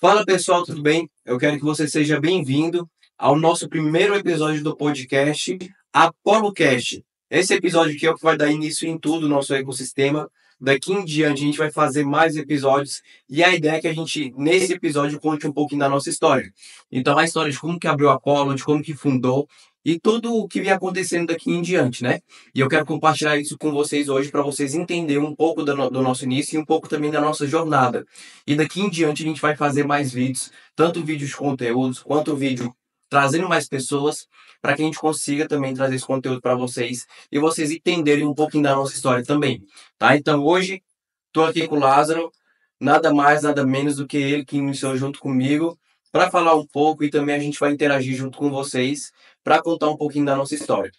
Fala pessoal, tudo bem? Eu quero que você seja bem-vindo ao nosso primeiro episódio do podcast ApoloCast. Esse episódio aqui é o que vai dar início em tudo o nosso ecossistema. Daqui em diante a gente vai fazer mais episódios e a ideia é que a gente, nesse episódio, conte um pouquinho da nossa história. Então, a história de como que abriu a Apollo, de como que fundou e tudo o que vem acontecendo daqui em diante, né? E eu quero compartilhar isso com vocês hoje para vocês entenderem um pouco do nosso início e um pouco também da nossa jornada. E daqui em diante a gente vai fazer mais vídeos, tanto vídeos de conteúdos, quanto vídeo trazendo mais pessoas, para que a gente consiga também trazer esse conteúdo para vocês e vocês entenderem um pouquinho da nossa história também, tá? Então hoje estou aqui com o Lázaro, nada mais, nada menos do que ele que iniciou junto comigo, para falar um pouco e também a gente vai interagir junto com vocês para contar um pouquinho da nossa história.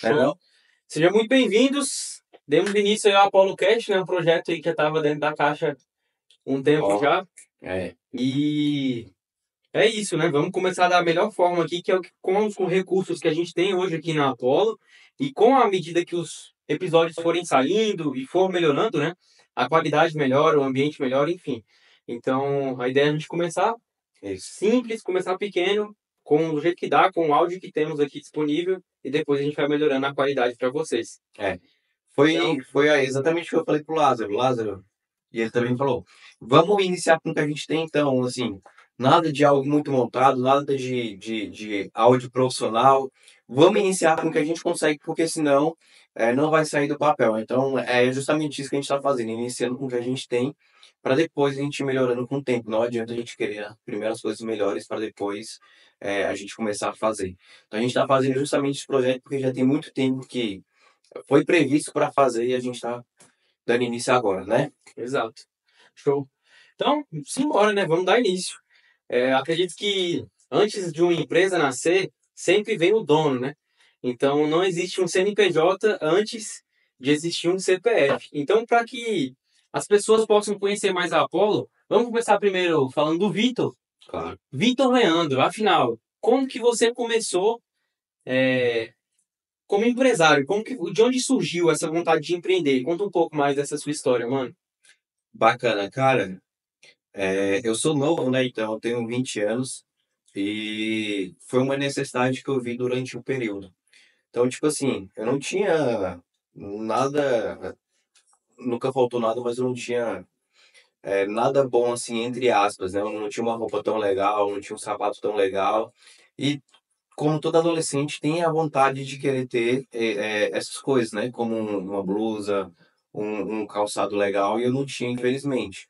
Né, não? Show. Sejam muito bem-vindos. Demos início aí ao ApoloCast, né? Um projeto aí que estava dentro da caixa um tempo Ó, já. é, E é isso, né? Vamos começar da melhor forma aqui, que é com os recursos que a gente tem hoje aqui na Apollo. E com a medida que os episódios forem saindo e for melhorando, né? A qualidade melhora, o ambiente melhora, enfim. Então, a ideia é a gente começar isso. simples, começar pequeno, com o jeito que dá, com o áudio que temos aqui disponível. E depois a gente vai melhorando a qualidade para vocês. É. Então, Foi exatamente o que eu falei pro Lázaro. Lázaro, e ele também falou, vamos iniciar com o que a gente tem então, assim, nada de algo muito montado, nada de áudio profissional. Vamos iniciar com o que a gente consegue, porque senão não vai sair do papel. Então, é justamente isso que a gente está fazendo, iniciando com o que a gente tem, para depois a gente ir melhorando com o tempo. Não adianta a gente querer primeiro as coisas melhores para depois a gente começar a fazer. Então, a gente está fazendo justamente esse projeto porque já tem muito tempo que foi previsto para fazer e a gente está dando início agora, né? exato. Show. Então, simbora, né? Vamos dar início. Acredito que antes de uma empresa nascer, sempre vem o dono, né? Então, não existe um CNPJ antes de existir um CPF. Então, para que as pessoas possam conhecer mais a Apollo, vamos começar primeiro falando do Vitor. Claro. Vitor Leandro, afinal, como que você começou como empresário? De onde surgiu essa vontade de empreender? Conta um pouco mais dessa sua história, mano. Bacana, cara. Eu sou novo, né? Então eu tenho 20 anos e foi uma necessidade que eu vi durante o período. Então, tipo assim, eu não tinha nada, nunca faltou nada, mas eu não tinha nada bom assim, entre aspas, né? Eu não tinha uma roupa tão legal, não tinha um sapato tão legal. E como todo adolescente tem a vontade de querer ter essas coisas, né? Como uma blusa, um calçado legal, e eu não tinha, infelizmente.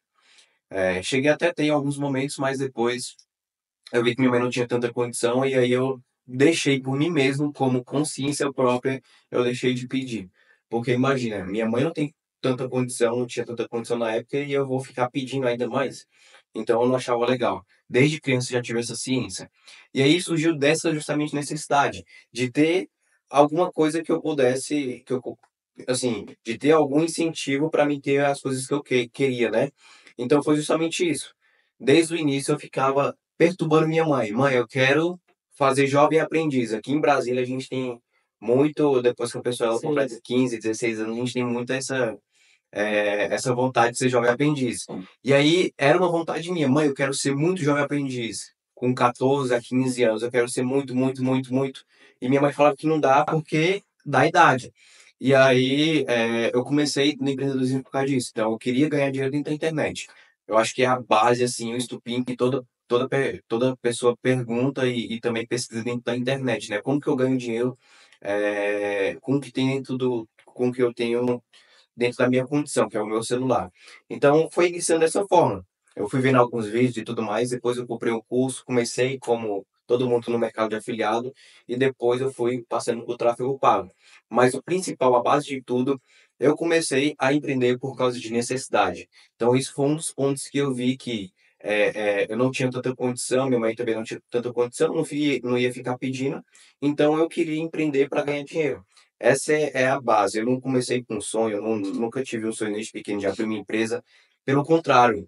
Cheguei até a ter em alguns momentos, mas depois eu vi que minha mãe não tinha tanta condição, e aí eu deixei por mim mesmo, como consciência própria, eu deixei de pedir. Porque imagina, minha mãe não tem tanta condição, não tinha tanta condição na época, e eu vou ficar pedindo ainda mais. Então eu não achava legal. Desde criança eu já tive essa ciência. E aí surgiu dessa justamente necessidade de ter alguma coisa que eu pudesse, assim, de ter algum incentivo para me ter as coisas que eu queria, né? Então foi justamente isso. Desde o início eu ficava perturbando minha mãe. Mãe, eu quero fazer jovem aprendiz. Aqui em Brasília a gente tem muito, depois que a pessoa ela Sim. completa 15, 16 anos, a gente tem muito essa vontade de ser jovem aprendiz. E aí era uma vontade minha. Mãe, eu quero ser muito jovem aprendiz. Com 14 a 15 anos, eu quero ser muito, muito, muito, muito. E minha mãe falava que não dá porque dá idade. E aí eu comecei no empreendedorismo por causa disso. Então eu queria ganhar dinheiro dentro da internet. Eu acho que é a base, assim, o estupim que toda pessoa pergunta e também pesquisa dentro da internet, né? Como que eu ganho dinheiro com o que tem com o que eu tenho dentro da minha condição, que é o meu celular. Então, foi iniciando dessa forma. Eu fui vendo alguns vídeos e tudo mais, depois eu comprei um curso, comecei como todo mundo no mercado de afiliado, e depois eu fui passando por tráfego pago. Mas o principal, a base de tudo, eu comecei a empreender por causa de necessidade. Então, isso foi um dos pontos que eu vi que eu não tinha tanta condição, minha mãe também não tinha tanta condição, não ia ficar pedindo, então eu queria empreender para ganhar dinheiro. Essa é a base. Eu não comecei com um sonho, eu nunca tive um sonho desde pequeno de abrir minha empresa. Pelo contrário,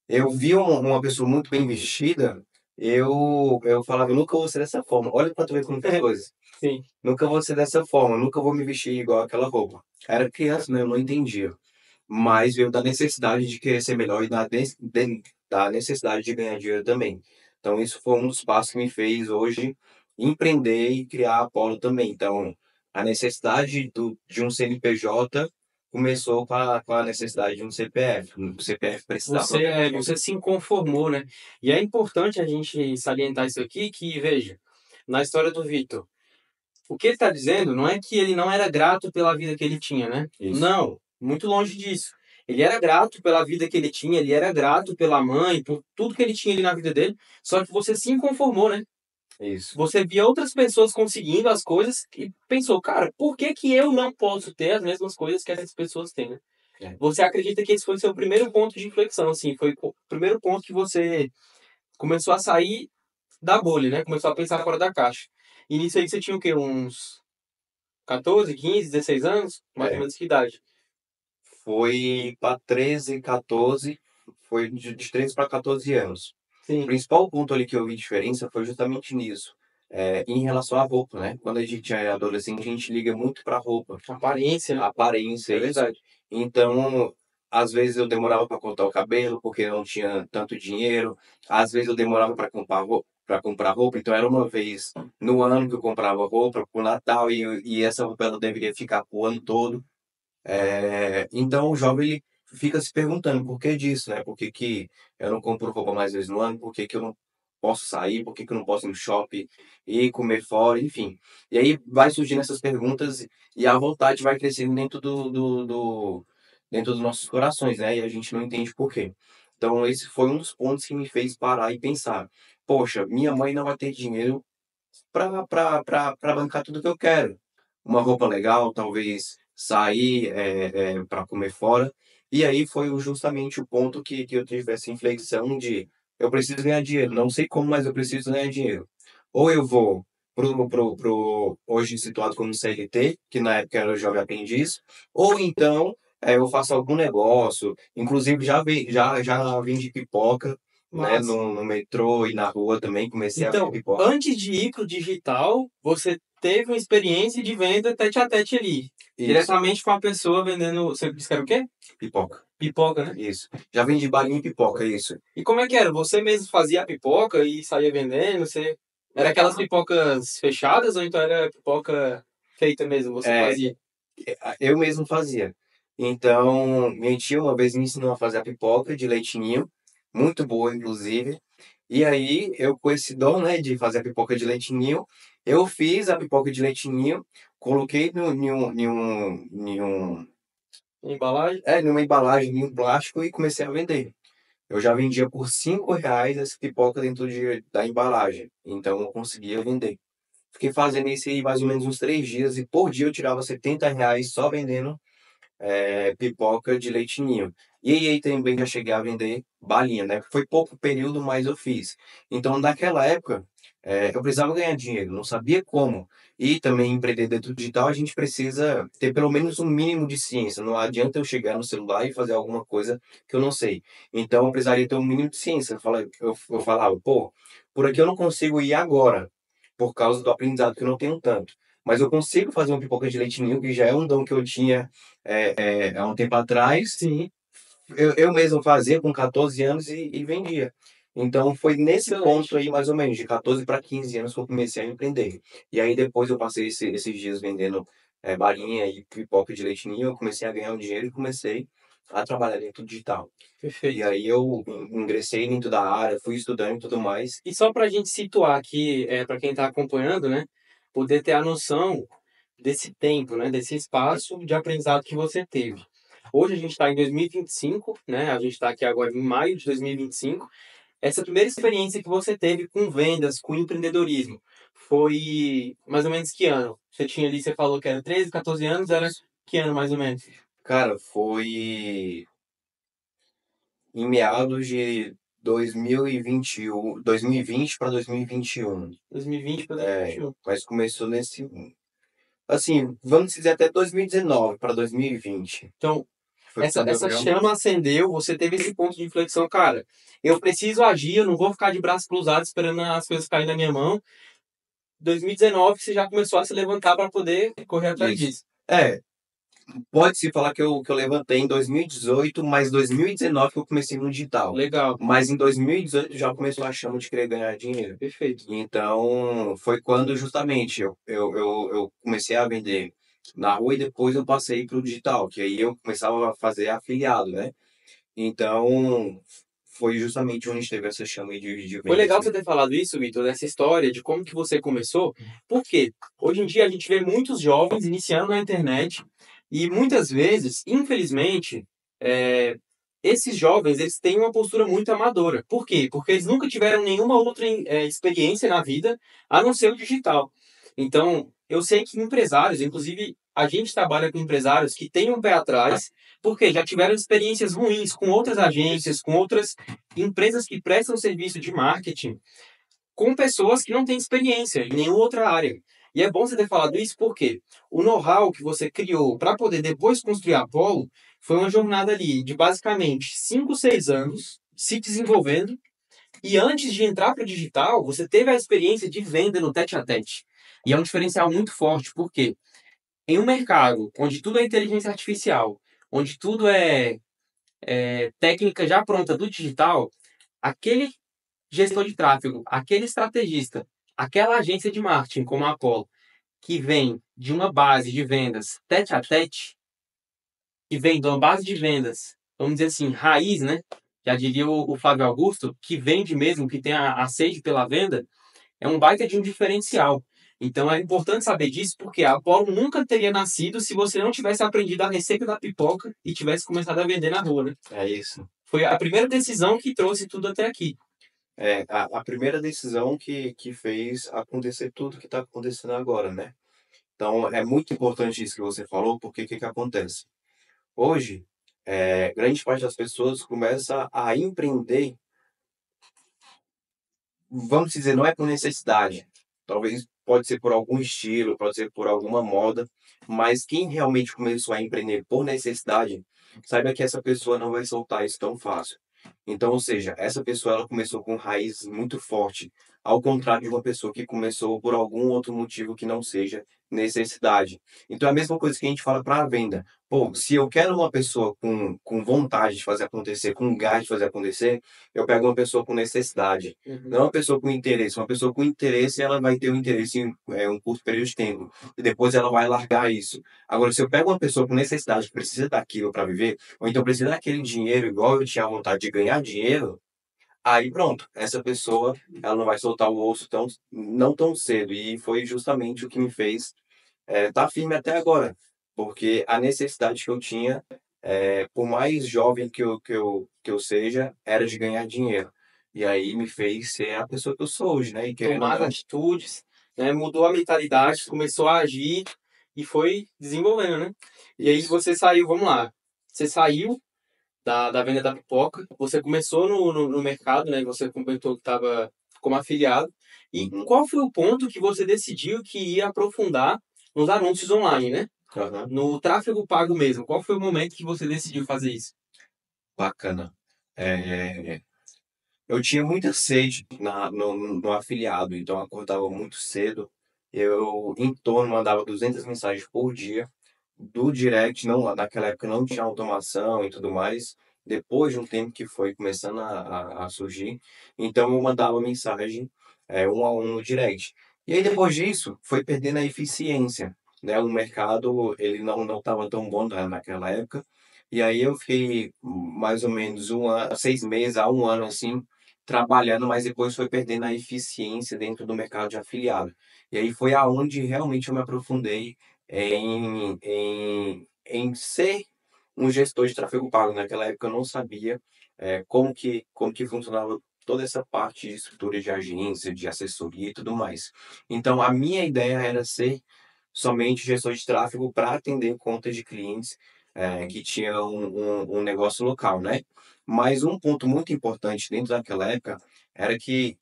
eu vi uma pessoa muito bem vestida, eu falava, eu nunca vou ser dessa forma. Olha para tu ver como que é as coisas. Sim. Nunca vou ser dessa forma, nunca vou me vestir igual aquela roupa. Era criança, né? Eu não entendia. Mas veio da necessidade de querer ser melhor e da necessidade de ganhar dinheiro também. Então, isso foi um dos passos que me fez hoje empreender e criar a Apollo também. Então, a necessidade de um CNPJ começou com a necessidade de um CPF. O CPF precisava. Você se inconformou, né? E é importante a gente salientar isso aqui, que, veja, na história do Vitor, o que ele está dizendo não é que ele não era grato pela vida que ele tinha, né? Isso. Não, muito longe disso. Ele era grato pela vida que ele tinha, ele era grato pela mãe, por tudo que ele tinha ali na vida dele, só que você se inconformou, né? Isso. Você via outras pessoas conseguindo as coisas e pensou, cara, por que que eu não posso ter as mesmas coisas que essas pessoas têm, né? É. Você acredita que esse foi o seu primeiro ponto de inflexão, assim, foi o primeiro ponto que você começou a sair da bolha, né? Começou a pensar fora da caixa. E nisso aí você tinha o quê? Uns 14, 15, 16 anos? Mais ou É. menos que idade? Foi para 13, 14, foi de 13 para 14 anos. O Sim. principal ponto ali que eu vi diferença foi justamente nisso. Em relação à roupa, né? Quando a gente é adolescente, a gente liga muito para roupa, Aparência, né? a aparência, É isso. verdade. Então, às vezes eu demorava para cortar o cabelo porque não tinha tanto dinheiro. Às vezes eu demorava para comprar roupa. Então era uma vez no ano que eu comprava roupa para o Natal e essa roupa ela deveria ficar o ano todo. Então o jovem ele fica se perguntando por que disso, né? Por que que eu não compro roupa mais vezes no ano? Por que que eu não posso sair? Por que que eu não posso ir no shopping e comer fora? Enfim. E aí vai surgindo essas perguntas e a vontade vai crescendo dentro dos nossos corações, né? E a gente não entende por quê. Então esse foi um dos pontos que me fez parar e pensar: poxa, minha mãe não vai ter dinheiro para bancar tudo que eu quero. Uma roupa legal, talvez sair para comer fora. E aí foi justamente o ponto que eu tive essa inflexão de eu preciso ganhar dinheiro. Não sei como, mas eu preciso ganhar dinheiro. Ou eu vou hoje situado como CLT, que na época era jovem aprendiz, ou então eu faço algum negócio. Inclusive já vendi pipoca, né, Mas, no metrô e na rua também comecei a vender então, pipoca. antes de ir pro digital, você teve uma experiência de venda tete a tete ali. Isso, Diretamente com a pessoa vendendo. Você disse que era o quê? pipoca. Pipoca, né? Isso. Já vendi balinha e pipoca, isso. E como é que era? Você mesmo fazia a pipoca e saía vendendo? Você... Era aquelas pipocas fechadas ou então era pipoca feita mesmo? Você É, fazia? eu mesmo fazia. Então, minha tia uma vez me ensinou a fazer a pipoca de leite ninho, muito boa, inclusive. E aí, eu com esse dom, né, de fazer a pipoca de leite ninho, eu fiz a pipoca de leite ninho, coloquei Embalagem? numa embalagem, em um plástico e comecei a vender. Eu já vendia por R$ 5 essa pipoca dentro da embalagem. Então, eu conseguia vender. Fiquei fazendo isso aí mais ou menos uns 3 dias e por dia eu tirava R$ 70 só vendendo pipoca de leite ninho. E aí também já cheguei a vender balinha, né? Foi pouco período, mas eu fiz. Então, naquela época, eu precisava ganhar dinheiro, não sabia como. E também empreender dentro do digital, a gente precisa ter pelo menos um mínimo de ciência. Não adianta eu chegar no celular e fazer alguma coisa que eu não sei. Então, eu precisaria ter um mínimo de ciência. Eu falava, pô, por aqui eu não consigo ir agora, por causa do aprendizado que eu não tenho tanto. Mas eu consigo fazer uma pipoca de leite ninho, que já é um dom que eu tinha há um tempo atrás, Sim. eu mesmo fazia com 14 anos e vendia. Então foi nesse Excelente. ponto aí, mais ou menos, de 14 para 15 anos que eu comecei a empreender. E aí depois eu passei esses dias vendendo balinha e pipoca de leite ninho, eu comecei a ganhar um dinheiro e comecei a trabalhar dentro do digital. E Perfeito. aí eu ingressei dentro da área, fui estudando e tudo mais. E só para a gente situar aqui, para quem está acompanhando, né? Poder ter a noção desse tempo, né? Desse espaço de aprendizado que você teve. Hoje a gente está em 2025, né? A gente está aqui agora em maio de 2025. Essa primeira experiência que você teve com vendas, com empreendedorismo, foi mais ou menos que ano? Você tinha ali, você falou que era 13, 14 anos, era que ano mais ou menos? Cara, foi em meados de 2020 para 2021. 2020 para 2021. Mas começou nesse. Assim, vamos dizer até 2019 para 2020. Então, Foi essa, quando eu essa realmente. chama acendeu, você teve esse ponto de inflexão, cara. Eu preciso agir, eu não vou ficar de braço cruzado esperando as coisas caírem na minha mão. 2019 você já começou a se levantar para poder correr atrás Isso. disso. É, Pode-se falar que eu levantei em 2018, mas 2019 que eu comecei no digital. Legal, Mas em 2018 já começou a chama de querer ganhar dinheiro. perfeito. Então, foi quando justamente eu comecei a vender na rua e depois eu passei para o digital, que aí eu começava a fazer afiliado, né? Então, foi justamente onde teve essa chama aí de Foi vendas legal você mesmo. ter falado isso, Vitor, dessa história de como que você começou, porque hoje em dia a gente vê muitos jovens iniciando na internet e muitas vezes, infelizmente, é, esses jovens eles têm uma postura muito amadora. Por quê? Porque eles nunca tiveram nenhuma outra experiência na vida a não ser o digital. Então, eu sei que empresários, inclusive a gente trabalha com empresários que têm um pé atrás, porque já tiveram experiências ruins com outras agências, com outras empresas que prestam serviço de marketing com pessoas que não têm experiência em nenhuma outra área. E é bom você ter falado isso porque o know-how que você criou para poder depois construir a Apollo foi uma jornada ali de basicamente 5, 6 anos se desenvolvendo. E antes de entrar para o digital, você teve a experiência de venda no tete a tete. E é um diferencial muito forte, porque em um mercado onde tudo é inteligência artificial, onde tudo é técnica já pronta do digital, aquele gestor de tráfego, aquele estrategista, aquela agência de marketing como a Apollo, que vem de uma base de vendas tete a tete, que vem de uma base de vendas, vamos dizer assim, raiz, né? Já diria o Flávio Augusto, que vende mesmo, que tem a sede pela venda, é um baita de um diferencial. Então é importante saber disso, porque a Apollo nunca teria nascido se você não tivesse aprendido a receita da pipoca e tivesse começado a vender na rua, né? É isso. Foi a primeira decisão que trouxe tudo até aqui. É a primeira decisão que fez acontecer tudo que está acontecendo agora, né? Então, é muito importante isso que você falou, porque o que que acontece? Hoje, grande parte das pessoas começa a empreender, vamos dizer, não é por necessidade. Talvez pode ser por algum estilo, pode ser por alguma moda, mas quem realmente começou a empreender por necessidade, saiba que essa pessoa não vai soltar isso tão fácil. Então, ou seja, essa pessoa ela começou com raízes muito forte, ao contrário de uma pessoa que começou por algum outro motivo que não seja necessidade. Então, é a mesma coisa que a gente fala para a venda. Pô, se eu quero uma pessoa com vontade de fazer acontecer, com gás de fazer acontecer, eu pego uma pessoa com necessidade. Não uma pessoa com interesse. Uma pessoa com interesse, ela vai ter um interesse em um curto período de tempo. E depois ela vai largar isso. Agora, se eu pego uma pessoa com necessidade, que precisa daquilo para viver, ou então precisa daquele dinheiro, igual eu tinha vontade de ganhar dinheiro, aí pronto, essa pessoa, ela não vai soltar o osso não tão cedo. E foi justamente o que me fez estar firme até agora. Porque a necessidade que eu tinha, por mais jovem que eu seja, era de ganhar dinheiro. E aí me fez ser a pessoa que eu sou hoje, né? E querendo ou Tomar as não, atitudes, né? Mudou a mentalidade, começou a agir e foi desenvolvendo, né? E aí isso. você saiu, vamos lá, você saiu da venda da pipoca, você começou no mercado, né? Você comentou que estava como afiliado. E Uhum. qual foi o ponto que você decidiu que ia aprofundar nos anúncios online, né? Aham. No tráfego pago mesmo. Qual foi o momento que você decidiu fazer isso? Bacana. É, eu tinha muita sede no afiliado, então eu acordava muito cedo. Eu, em torno, mandava 200 mensagens por dia. Do direct, não, naquela época não tinha automação e tudo mais. Depois de um tempo que foi começando a surgir, então eu mandava mensagem um a um no direct. E aí depois disso, foi perdendo a eficiência, né? O mercado, ele não estava tão bom naquela época. E aí eu fiquei mais ou menos 6 meses a 1 ano assim, trabalhando, mas depois foi perdendo a eficiência dentro do mercado de afiliado. E aí foi aonde realmente eu me aprofundei em ser um gestor de tráfego pago. Naquela época eu não sabia como que funcionava toda essa parte de estrutura de agência, de assessoria e tudo mais. Então a minha ideia era ser somente gestor de tráfego para atender contas de clientes que tinham um negócio local, né? Mas um ponto muito importante dentro daquela época era que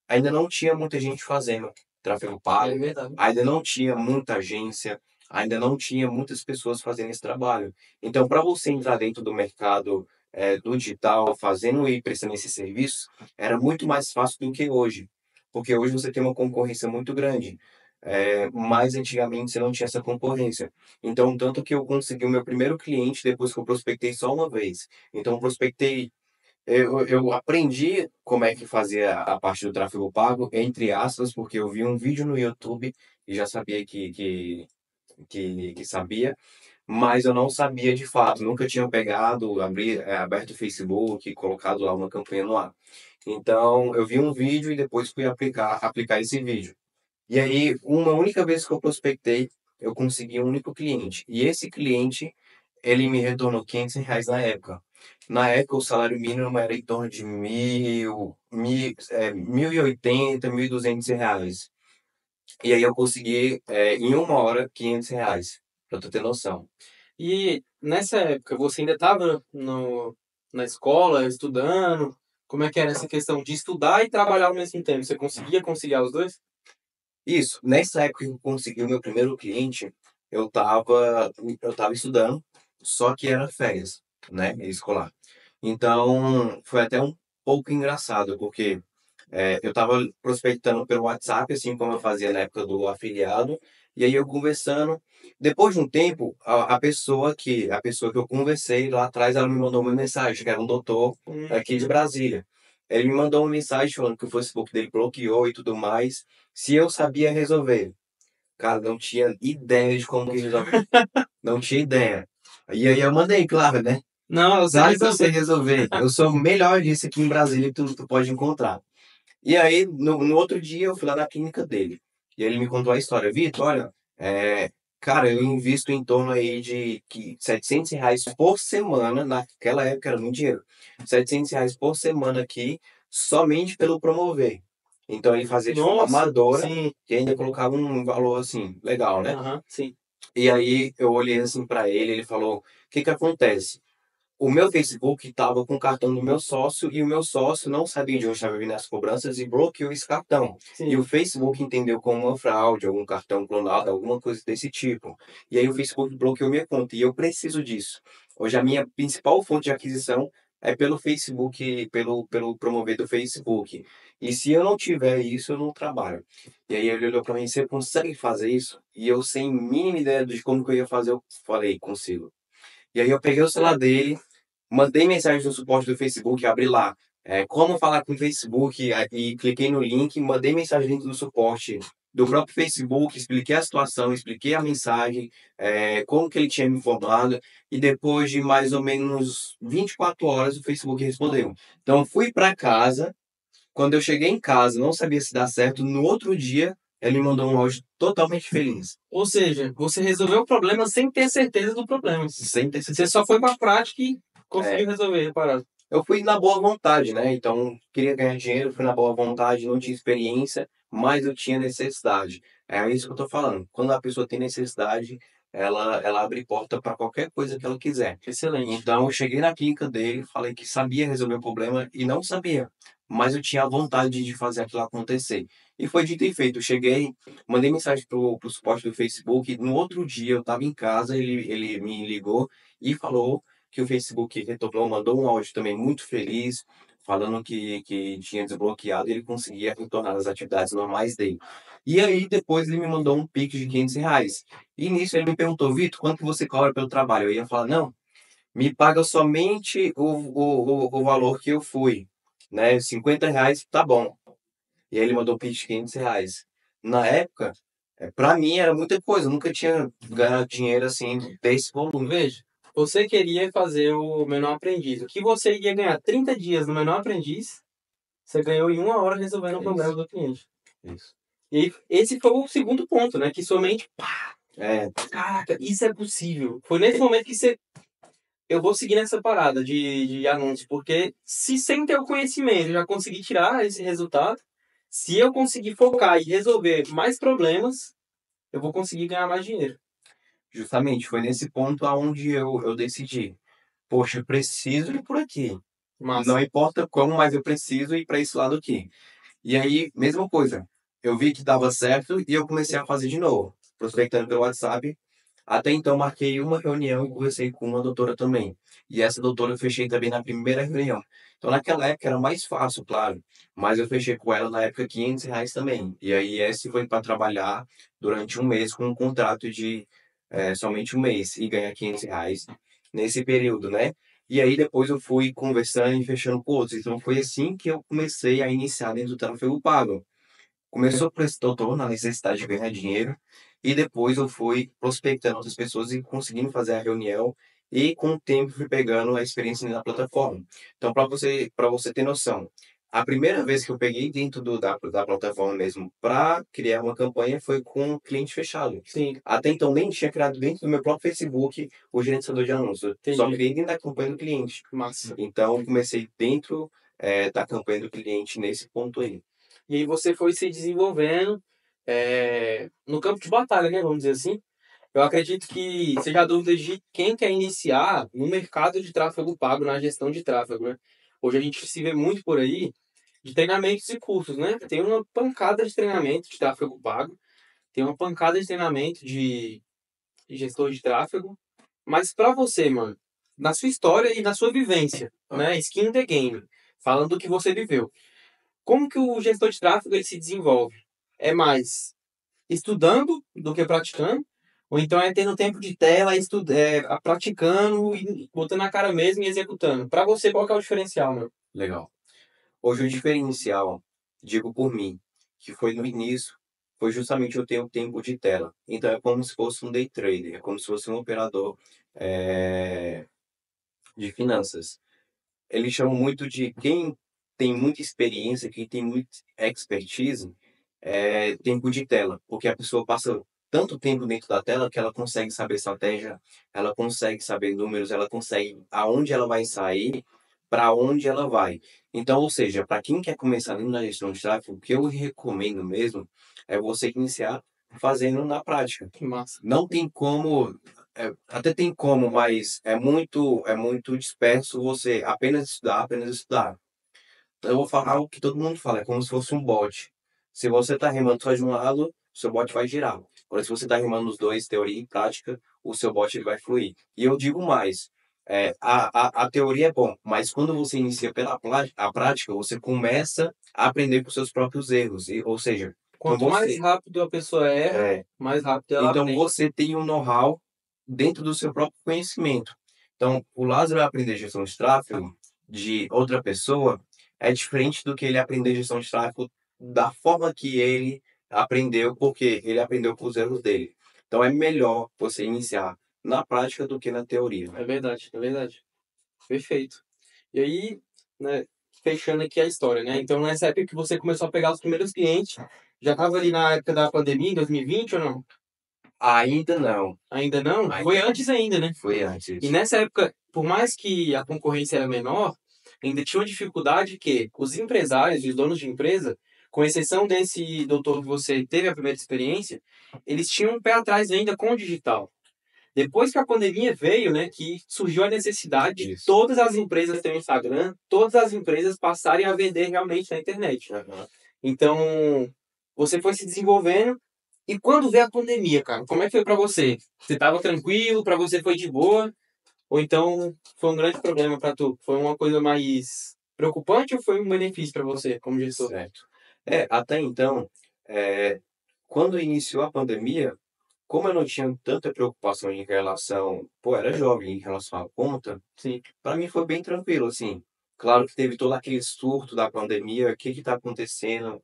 ainda não tinha muita gente fazendo tráfego É pago, verdade. ainda não tinha muita agência, ainda não tinha muitas pessoas fazendo esse trabalho. Então, para você entrar dentro do mercado do digital, fazendo e prestando esse serviço, era muito mais fácil do que hoje. Porque hoje você tem uma concorrência muito grande. mas antigamente você não tinha essa concorrência. Então, tanto que eu consegui o meu primeiro cliente depois que eu prospectei só uma vez. Então, eu prospectei, eu aprendi como é que fazia a parte do tráfego pago, entre aspas, porque eu vi um vídeo no YouTube e já sabia que sabia, mas eu não sabia de fato, nunca tinha pegado, aberto o Facebook, colocado lá uma campanha no ar. Então, eu vi um vídeo e depois fui aplicar esse vídeo. E aí, uma única vez que eu prospectei, eu consegui um único cliente. E esse cliente, ele me retornou R$ 500 na época. Na época, o salário mínimo era em torno de 1.080, R$ 1.200. E aí eu consegui, em uma hora, R$ 500, pra tu ter noção. E nessa época, você ainda estava na escola, estudando? Como é que era essa questão de estudar e trabalhar ao mesmo tempo? Você conseguia conciliar os dois? Isso, nessa época que eu consegui o meu primeiro cliente, eu tava estudando, só que era férias, né, escolar. Então, foi até um pouco engraçado, porque eu estava prospectando pelo WhatsApp, assim como eu fazia na época do afiliado, e aí eu conversando. Depois de um tempo, a pessoa que eu conversei lá atrás, ela me mandou uma mensagem, que era um doutor aqui de Brasília. Ele me mandou uma mensagem falando que o Facebook dele bloqueou e tudo mais, se eu sabia resolver. Cara, não tinha ideia de como que resolve. Não tinha ideia. E aí eu mandei, claro, né? Não, você Claro que eu sei resolveu. resolver. Eu sou o melhor disso aqui em Brasília que tu pode encontrar. E aí, no outro dia, eu fui lá na clínica dele. E ele me contou a história. Vitor, olha, cara, eu invisto em torno aí de R$ 700 por semana. Naquela época era muito dinheiro. R$ 700 por semana aqui, somente pelo promover. Então ele fazia de forma Nossa, amadora sim. e ainda colocava um valor assim, legal, né? Aham, sim. E aí eu olhei assim pra ele, ele falou: o que que acontece? O meu Facebook estava com o cartão do meu sócio e o meu sócio não sabia de onde estava vindo as cobranças e bloqueou esse cartão. E o Sim. Facebook entendeu como uma fraude, algum cartão clonado, alguma coisa desse tipo. E aí o Facebook bloqueou minha conta e eu preciso disso. Hoje a minha principal fonte de aquisição é pelo Facebook, pelo promover do Facebook. E se eu não tiver isso, eu não trabalho. E aí ele olhou para mim: você consegue fazer isso? E eu, sem mínima ideia de como que eu ia fazer, eu falei: consigo. E aí eu peguei o celular dele, mandei mensagem no suporte do Facebook, abri lá, como falar com o Facebook, e cliquei no link, mandei mensagem dentro do suporte do próprio Facebook, expliquei a situação, expliquei a mensagem, como que ele tinha me informado, e depois de mais ou menos 24 horas o Facebook respondeu. Então eu fui para casa, quando eu cheguei em casa, não sabia se dá certo, no outro dia ele me mandou um áudio totalmente feliz, Ou seja, você resolveu o problema sem ter certeza do problema. sem ter Você certeza. só foi pra prática e conseguiu resolver a parada. Eu fui na boa vontade, né? Então, queria ganhar dinheiro, fui na boa vontade, não tinha experiência, mas eu tinha necessidade. É isso que eu tô falando. Quando a pessoa tem necessidade, ela abre porta para qualquer coisa que ela quiser. Excelente. Então, eu cheguei na clínica dele, falei que sabia resolver o problema e não sabia, mas eu tinha a vontade de fazer aquilo acontecer. E foi dito e feito. Eu cheguei, mandei mensagem pro suporte do Facebook. No outro dia, eu estava em casa, ele me ligou e falou que o Facebook retornou, mandou um áudio também muito feliz, falando que tinha desbloqueado e ele conseguia retornar às atividades normais dele. E aí, depois, ele me mandou um Pix de R$ 500. E nisso, ele me perguntou: Vitor, quanto que você cobra pelo trabalho? Eu ia falar: não, me paga somente o valor que eu fui, né? R$ 50, tá bom. E aí ele mandou um Pix de R$ 500. Na época, para mim era muita coisa, eu nunca tinha ganhado dinheiro assim desse volume. Veja, você queria fazer o menor aprendiz. O que você ia ganhar 30 dias no menor aprendiz, você ganhou em uma hora resolvendo o É problema isso, do cliente. isso. E aí, esse foi o segundo ponto, né? Que somente, É, caraca, isso é possível. Foi nesse momento que você, eu vou seguir nessa parada de anúncio, porque se sem ter o conhecimento eu já conseguir tirar esse resultado, se eu conseguir focar e resolver mais problemas, eu vou conseguir ganhar mais dinheiro. justamente, foi nesse ponto aonde eu decidi. Poxa, eu preciso ir por aqui. Não Massa. importa como, mas eu preciso ir para esse lado aqui. E aí, mesma coisa. Eu vi que dava certo e eu comecei a fazer de novo. Prospectando pelo WhatsApp. Até então, marquei uma reunião e conversei com uma doutora também. E essa doutora eu fechei também na primeira reunião. Então, naquela época era mais fácil, claro. Mas eu fechei com ela na época R$ 500 também. E aí, esse foi para trabalhar durante um mês com um contrato de somente um mês e ganhar R$ 500 nesse período, né? E aí, depois eu fui conversando e fechando com outros. Então, foi assim que eu comecei a iniciar dentro do tráfego pago. Começou por esse doutor, na necessidade de ganhar dinheiro, e depois eu fui prospectando outras pessoas e conseguindo fazer a reunião, e com o tempo fui pegando a experiência na plataforma. Então, para você ter noção, a primeira vez que eu peguei dentro da plataforma mesmo para criar uma campanha foi com um cliente fechado. Sim, Até então, nem tinha criado dentro do meu próprio Facebook o gerenciador de anúncios, só entendi. criei dentro da campanha do cliente. Massa. Então, comecei dentro da campanha do cliente nesse ponto aí. E aí você foi se desenvolvendo no campo de batalha, né? Vamos dizer assim. Eu acredito que seja a dúvida de quem quer iniciar no mercado de tráfego pago, na gestão de tráfego, né? Hoje a gente se vê muito por aí de treinamentos e cursos, né? Tem uma pancada de treinamento de tráfego pago, tem uma pancada de treinamento de gestor de tráfego. Mas para você, mano, na sua história e na sua vivência, né? Skin in the game, falando do que você viveu. Como que o gestor de tráfego ele se desenvolve? É mais estudando do que praticando? Ou então é tendo tempo de tela, praticando e botando a cara mesmo e executando? Para você, qual que é o diferencial, meu? Legal. Hoje o diferencial, digo por mim, que foi no início, foi justamente eu ter o tempo de tela. Então é como se fosse um day trader, é como se fosse um operador eh, de finanças. Eles chamam muito de quem tem muita experiência, quem tem muita expertise, tempo de tela, porque a pessoa passa tanto tempo dentro da tela que ela consegue saber estratégia, ela consegue saber números, ela consegue aonde ela vai sair, para onde ela vai. Então, ou seja, para quem quer começar ali na gestão de tráfego, o que eu recomendo mesmo é você iniciar fazendo na prática. Que massa. Não tem como, até tem como, mas é muito disperso você apenas estudar, apenas estudar. Eu vou falar o que todo mundo fala, é como se fosse um bot. Se você está remando só de um lado, o seu bot vai girar. Agora, se você está remando os dois, teoria e prática, o seu bot ele vai fluir. E eu digo mais, a teoria é bom, mas quando você inicia a prática, você começa a aprender com seus próprios erros. Ou seja, então Quanto mais rápido a pessoa erra, é, mais rápido ela então aprende. você tem um know-how dentro do seu próprio conhecimento. Então, o Lázaro aprender gestão de tráfego de outra pessoa é diferente do que ele aprender gestão de tráfego da forma que ele aprendeu, porque ele aprendeu com os erros dele. Então, é melhor você iniciar na prática do que na teoria. É verdade, é verdade. Perfeito. E aí, né, fechando aqui a história, né? Então, nessa época que você começou a pegar os primeiros clientes, já estava ali na época da pandemia, em 2020 ou não? Ainda não. Ainda não? Foi Ainda antes ainda, né? foi E antes. nessa época, por mais que a concorrência era menor, ainda tinha uma dificuldade que os empresários, os donos de empresa, com exceção desse doutor que você teve a primeira experiência, eles tinham um pé atrás ainda com o digital. Depois que a pandemia veio, né, que surgiu a necessidade de Isso. todas as empresas terem Instagram, todas as empresas passarem a vender realmente na internet. Aham. Então, você foi se desenvolvendo. E quando veio a pandemia, cara, como é que foi pra você? Você tava tranquilo? Pra você foi de boa? Ou então foi um grande problema pra tu? Foi uma coisa mais preocupante ou foi um benefício pra você como gestor? Certo. Até então, é, quando iniciou a pandemia, como eu não tinha tanta preocupação em relação, pô, era jovem em relação à conta, Sim, para mim foi bem tranquilo, assim. Claro que teve todo aquele surto da pandemia, o que está acontecendo?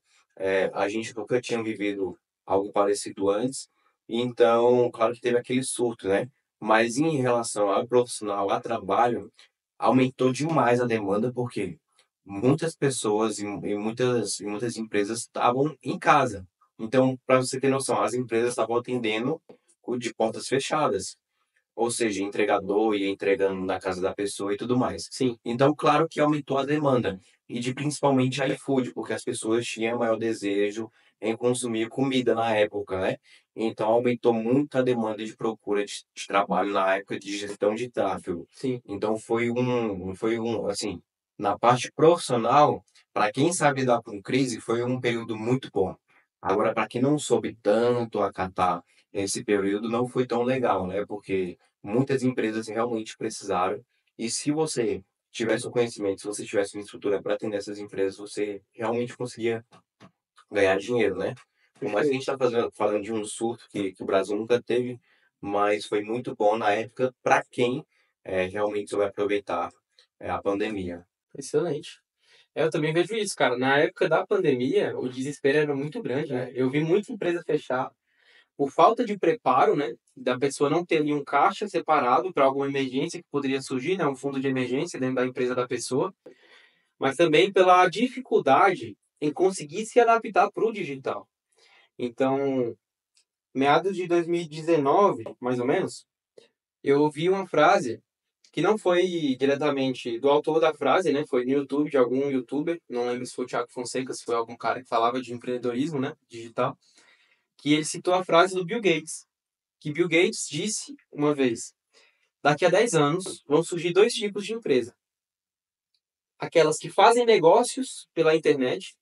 A gente nunca tinha vivido algo parecido antes, então, claro que teve aquele surto, né? Mas em relação ao profissional, a trabalho, aumentou demais a demanda, porque muitas pessoas e muitas empresas estavam em casa. Então, para você ter noção, as empresas estavam atendendo de portas fechadas, ou seja, entregador ia entregando na casa da pessoa e tudo mais. sim, Então, claro que aumentou a demanda, e de principalmente iFood, porque as pessoas tinham maior desejo em consumir comida na época, né? Então, aumentou muito a demanda de procura de trabalho na época de gestão de tráfego. sim. Então, assim, na parte profissional, para quem sabe lidar com crise, foi um período muito bom. Agora, para quem não soube tanto acatar esse período, não foi tão legal, né? Porque muitas empresas realmente precisaram. E se você tivesse o conhecimento, se você tivesse uma estrutura para atender essas empresas, você realmente conseguia ganhar dinheiro, né? Por mais que a gente Perfeito. está falando de um surto que o Brasil nunca teve, mas foi muito bom na época para quem realmente soube aproveitar a pandemia. Excelente. Eu também vejo isso, cara. Na época da pandemia, o desespero era muito grande, né? Eu vi muita empresa fechar por falta de preparo, né? Da pessoa não ter ali um caixa separado para alguma emergência que poderia surgir, né? Um fundo de emergência dentro da empresa da pessoa, mas também pela dificuldade em conseguir se adaptar para o digital. Então, meados de 2019, mais ou menos, eu ouvi uma frase que não foi diretamente do autor da frase, né? Foi no YouTube, de algum YouTuber, não lembro se foi o Thiago Fonseca, se foi algum cara que falava de empreendedorismo, né? Digital, que ele citou a frase do Bill Gates, que Bill Gates disse uma vez: daqui a 10 anos vão surgir dois tipos de empresa. Aquelas que fazem negócios pela internet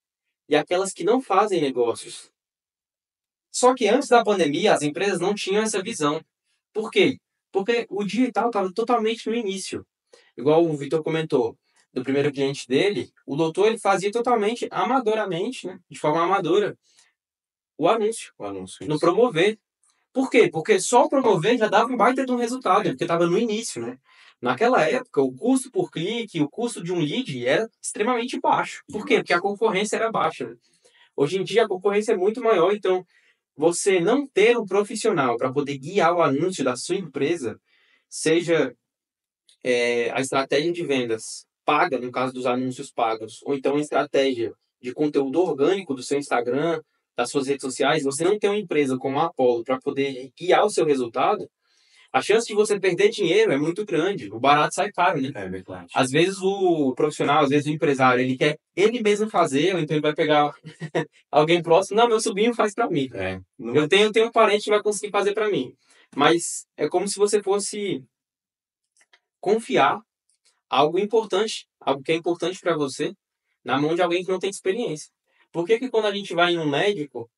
e aquelas que não fazem negócios. Só que antes da pandemia, as empresas não tinham essa visão. Por quê? Porque o digital estava totalmente no início. Igual o Vitor comentou, do primeiro cliente dele, o doutor ele fazia totalmente amadoramente, né, de forma amadora, o anúncio, O anúncio, no isso. promover. Por quê? Porque só o promover já dava um baita de um resultado, porque estava no início, né? Naquela época, o custo por clique, o custo de um lead era extremamente baixo. Por quê? Porque a concorrência era baixa, né? Hoje em dia a concorrência é muito maior, então você não ter um profissional para poder guiar o anúncio da sua empresa, seja a estratégia de vendas paga, no caso dos anúncios pagos, ou então a estratégia de conteúdo orgânico do seu Instagram, das suas redes sociais, você não tem uma empresa como a Apollo para poder guiar o seu resultado, a chance de você perder dinheiro é muito grande. O barato sai caro, né? É verdade. Às vezes o profissional, às vezes o empresário, ele quer ele mesmo fazer, ou então ele vai pegar alguém próximo, não, meu sobrinho faz para mim. É, não, Eu tenho um parente que vai conseguir fazer para mim. Mas é como se você fosse confiar algo importante, algo que é importante para você, na mão de alguém que não tem experiência. Por que que quando a gente vai em um médico,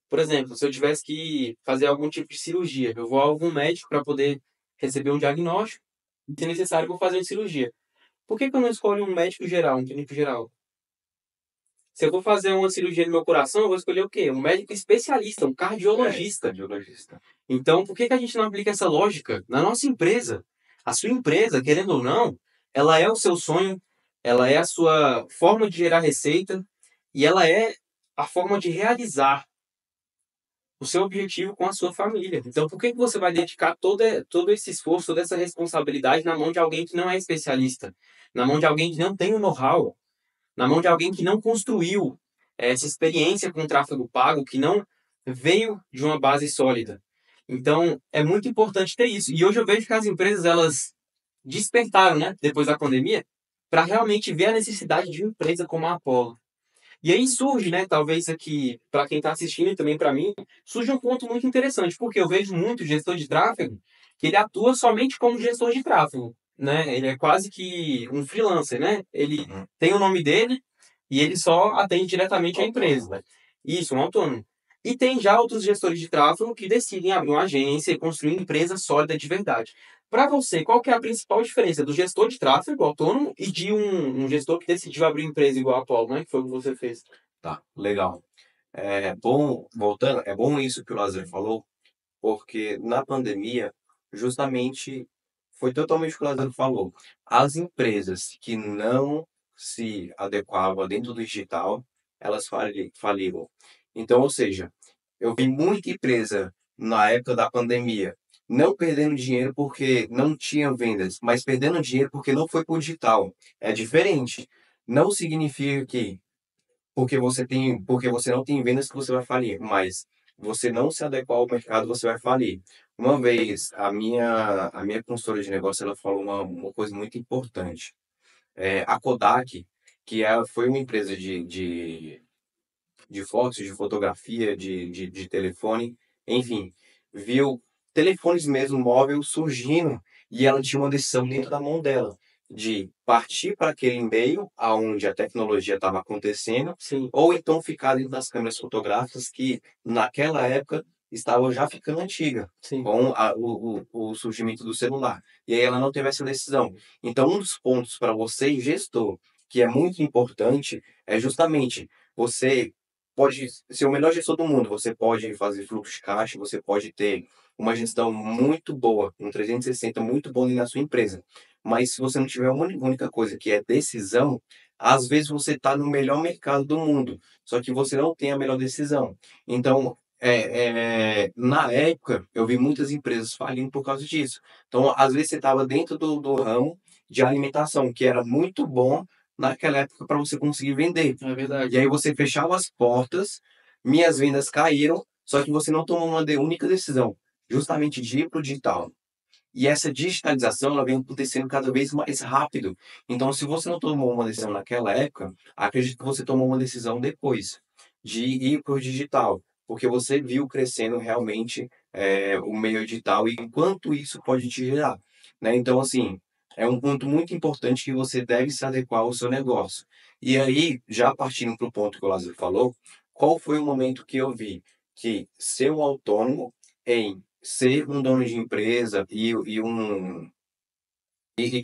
por exemplo, se eu tivesse que fazer algum tipo de cirurgia, eu vou a algum médico para poder receber um diagnóstico, e se necessário, eu vou fazer uma cirurgia. Por que que eu não escolho um médico geral, um clínico geral? Se eu vou fazer uma cirurgia no meu coração, eu vou escolher o quê? Um médico especialista, um cardiologista. cardiologista. Então, por que que a gente não aplica essa lógica na nossa empresa? A sua empresa, querendo ou não, ela é o seu sonho, ela é a sua forma de gerar receita e ela é a forma de realizar o seu objetivo com a sua família. Então, por que que você vai dedicar todo esse esforço, toda essa responsabilidade na mão de alguém que não é especialista, na mão de alguém que não tem o know-how, na mão de alguém que não construiu essa experiência com tráfego pago, que não veio de uma base sólida? Então, é muito importante ter isso. E hoje eu vejo que as empresas, elas despertaram, né, depois da pandemia, para realmente ver a necessidade de uma empresa como a Apollo. E aí surge, né, talvez aqui, para quem está assistindo e também para mim, surge um ponto muito interessante, porque eu vejo muito gestor de tráfego que ele atua somente como gestor de tráfego, né? Ele é quase que um freelancer, né? Ele Uhum. tem o nome dele e ele só atende diretamente a empresa. Autônomo, né? Isso, um autônomo. E tem já outros gestores de tráfego que decidem abrir uma agência e construir uma empresa sólida de verdade. Para você, qual que é a principal diferença do gestor de tráfego autônomo e de um gestor que decidiu abrir empresa igual a Apollo, né? Que foi o que você fez. Tá, legal. É bom, voltando, é bom isso que o Lázaro falou, porque na pandemia, justamente, foi totalmente o que o Lázaro falou. As empresas que não se adequavam dentro do digital, elas faliram. Então, ou seja, eu vi muita empresa na época da pandemia não perdendo dinheiro porque não tinha vendas, mas perdendo dinheiro porque não foi para o digital. É diferente. Não significa que porque você não tem vendas que você vai falir, mas você não se adequar ao mercado, você vai falir. Uma vez, a minha consultora de negócio, ela falou uma coisa muito importante. A Kodak, foi uma empresa de fotos, de fotografia, de telefone, enfim, viu telefones mesmo móvel surgindo e ela tinha uma decisão dentro da mão dela. de partir para aquele meio aonde a tecnologia estava acontecendo, Sim, ou então ficar dentro das câmeras fotográficas que naquela época estavam já ficando antiga, sim. com o surgimento do celular. E aí ela não teve essa decisão. Então, um dos pontos para você, gestor, que é muito importante, é justamente você pode ser o melhor gestor do mundo, você pode fazer fluxo de caixa, você pode ter uma gestão muito boa, um 360 muito bom na sua empresa. Mas se você não tiver uma única coisa que é decisão, às vezes você está no melhor mercado do mundo, só que você não tem a melhor decisão. Então, na época, eu vi muitas empresas falindo por causa disso. Então, às vezes você estava dentro do ramo de alimentação, que era muito bom naquela época para você conseguir vender. É verdade. E aí você fechava as portas, minhas vendas caíram, só que você não tomou uma única decisão, justamente de ir para o digital. E essa digitalização ela vem acontecendo cada vez mais rápido. Então, se você não tomou uma decisão naquela época, acredito que você tomou uma decisão depois de ir para o digital, porque você viu crescendo realmente o meio digital e quanto isso pode te gerar, né? Então, assim, é um ponto muito importante que você deve se adequar ao seu negócio. E aí, já partindo para o ponto que o Lázaro falou, qual foi o momento que eu vi que ser um autônomo em ser um dono de empresa e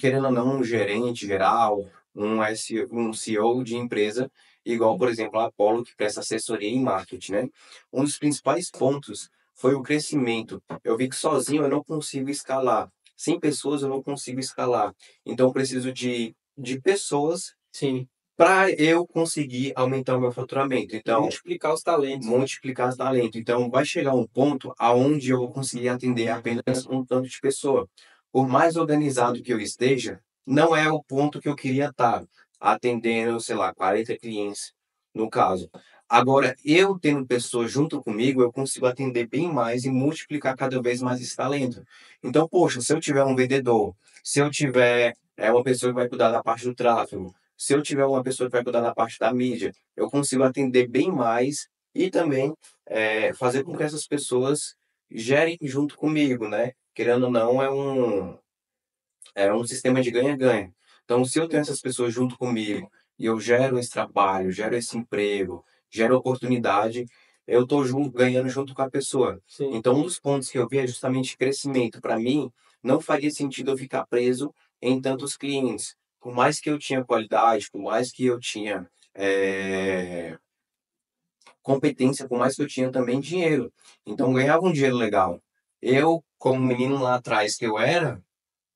querendo ou não, um gerente geral, um CEO de empresa, igual, por exemplo, a Apollo, que presta assessoria em marketing, né? Um dos principais pontos foi o crescimento. Eu vi que sozinho eu não consigo escalar. Sem pessoas eu não consigo escalar. Então, eu preciso de pessoas Sim. para eu conseguir aumentar o meu faturamento. Então, Multiplicar os talentos, né? multiplicar o talento. Então, vai chegar um ponto aonde eu vou conseguir atender apenas um tanto de pessoa. Por mais organizado que eu esteja, não é o ponto que eu queria estar atendendo, sei lá, 40 clientes, no caso. Agora, eu tendo pessoas junto comigo, eu consigo atender bem mais e multiplicar cada vez mais esse talento. Então, poxa, se eu tiver um vendedor, se eu tiver uma pessoa que vai cuidar da parte do tráfego, se eu tiver uma pessoa que vai cuidar da parte da mídia, eu consigo atender bem mais e também fazer com que essas pessoas gerem junto comigo, né? Querendo ou não, é um sistema de ganha-ganha. Então, se eu tenho essas pessoas junto comigo e eu gero esse trabalho, gero esse emprego, gero oportunidade, eu estou ganhando junto com a pessoa. Sim. Então, um dos pontos que eu vi é justamente crescimento. Para mim, não faria sentido eu ficar preso em tantos clientes. Por mais que eu tinha qualidade, por mais que eu tinha competência, por mais que eu tinha também dinheiro. Então, eu ganhava um dinheiro legal. Eu, como menino lá atrás que eu era,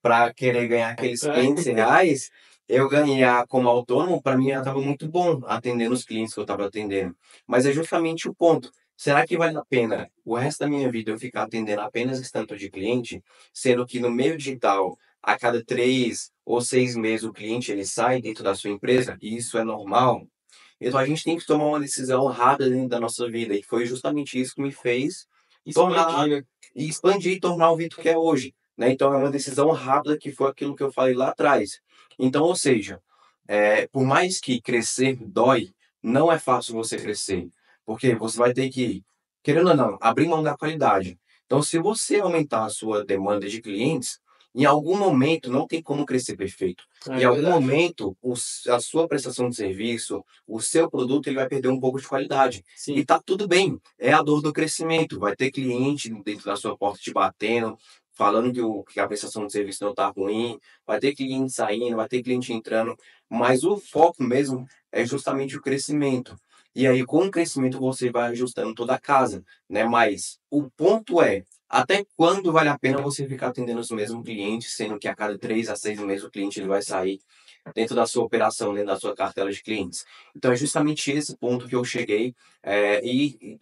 para querer ganhar aqueles R$ 500, eu ganhar como autônomo, para mim já estava muito bom, atendendo os clientes que eu estava atendendo. Mas é justamente o ponto. Será que vale a pena o resto da minha vida eu ficar atendendo apenas esse tanto de cliente, sendo que no meio digital, a cada 3 ou 6 meses, o cliente ele sai dentro da sua empresa, e isso é normal? Então a gente tem que tomar uma decisão rápida dentro da nossa vida, e foi justamente isso que me fez tornar Expandir, né? e expandir e tornar o Vitor que é hoje, né? Então é uma decisão rápida que foi aquilo que eu falei lá atrás. Então, ou seja, por mais que crescer dói, não é fácil você crescer, porque você vai ter que, querendo ou não, abrir mão da qualidade. Então, se você aumentar a sua demanda de clientes, em algum momento não tem como crescer perfeito. Em É algum verdade. momento, a sua prestação de serviço, o seu produto, ele vai perder um pouco de qualidade. E Sim. tá tudo bem, é a dor do crescimento. Vai ter cliente dentro da sua porta te batendo, falando que a prestação de serviço não tá ruim, vai ter cliente saindo, vai ter cliente entrando, mas o foco mesmo é justamente o crescimento. E aí, com o crescimento, você vai ajustando toda a casa, né? Mas o ponto é, até quando vale a pena você ficar atendendo os mesmos clientes, sendo que a cada 3 a 6 meses o cliente ele vai sair dentro da sua operação, dentro da sua cartela de clientes. Então, é justamente esse ponto que eu cheguei e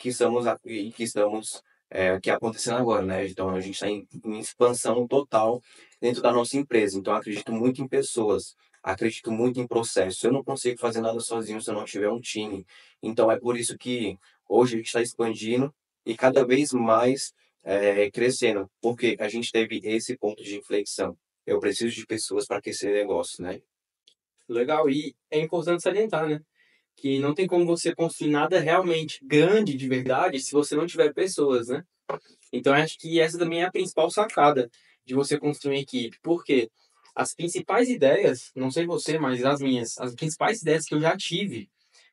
que acontecendo agora, né? Então, a gente está em expansão total dentro da nossa empresa. Então, eu acredito muito em pessoas, acredito muito em processos. Eu não consigo fazer nada sozinho se eu não tiver um time. Então, é por isso que hoje a gente está expandindo e cada vez mais crescendo, porque a gente teve esse ponto de inflexão. Eu preciso de pessoas para aquecer negócio, né? Legal. E é importante salientar, né? Que não tem como você construir nada realmente grande de verdade se você não tiver pessoas, né? Então, eu acho que essa também é a principal sacada de você construir uma equipe. Por quê? as principais ideias, não sei você, mas as principais ideias que eu já tive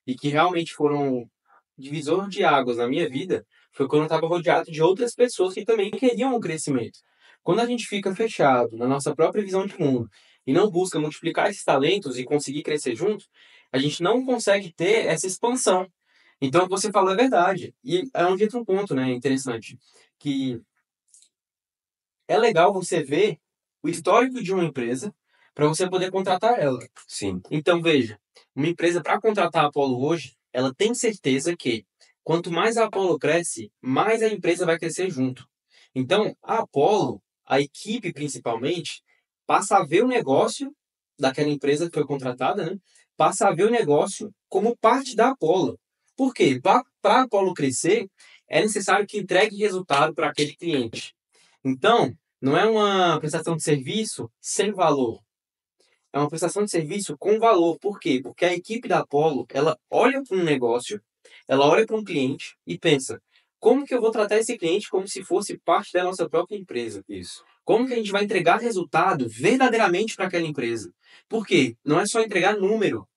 e que realmente foram divisor de águas na minha vida, foi quando eu estava rodeado de outras pessoas que também queriam o crescimento. Quando a gente fica fechado na nossa própria visão de mundo e não busca multiplicar esses talentos e conseguir crescer junto, a gente não consegue ter essa expansão. Então, o que você falou é verdade. E é onde entra um ponto, né, interessante, que é legal você ver o histórico de uma empresa para você poder contratar ela. Sim. Então, veja, uma empresa para contratar a Apollo hoje, ela tem certeza que quanto mais a Apollo cresce, mais a empresa vai crescer junto. Então, a Apollo, a equipe principalmente, passa a ver o negócio daquela empresa que foi contratada, né? Passa a ver o negócio como parte da Apollo. Por quê? Para a Apollo crescer, é necessário que entregue resultado para aquele cliente. Então, não é uma prestação de serviço sem valor. É uma prestação de serviço com valor. Por quê? Porque a equipe da Apollo, ela olha para um negócio, ela olha para um cliente e pensa: como que eu vou tratar esse cliente como se fosse parte da nossa própria empresa? Isso. Como que a gente vai entregar resultado verdadeiramente para aquela empresa? Por quê? Não é só entregar número.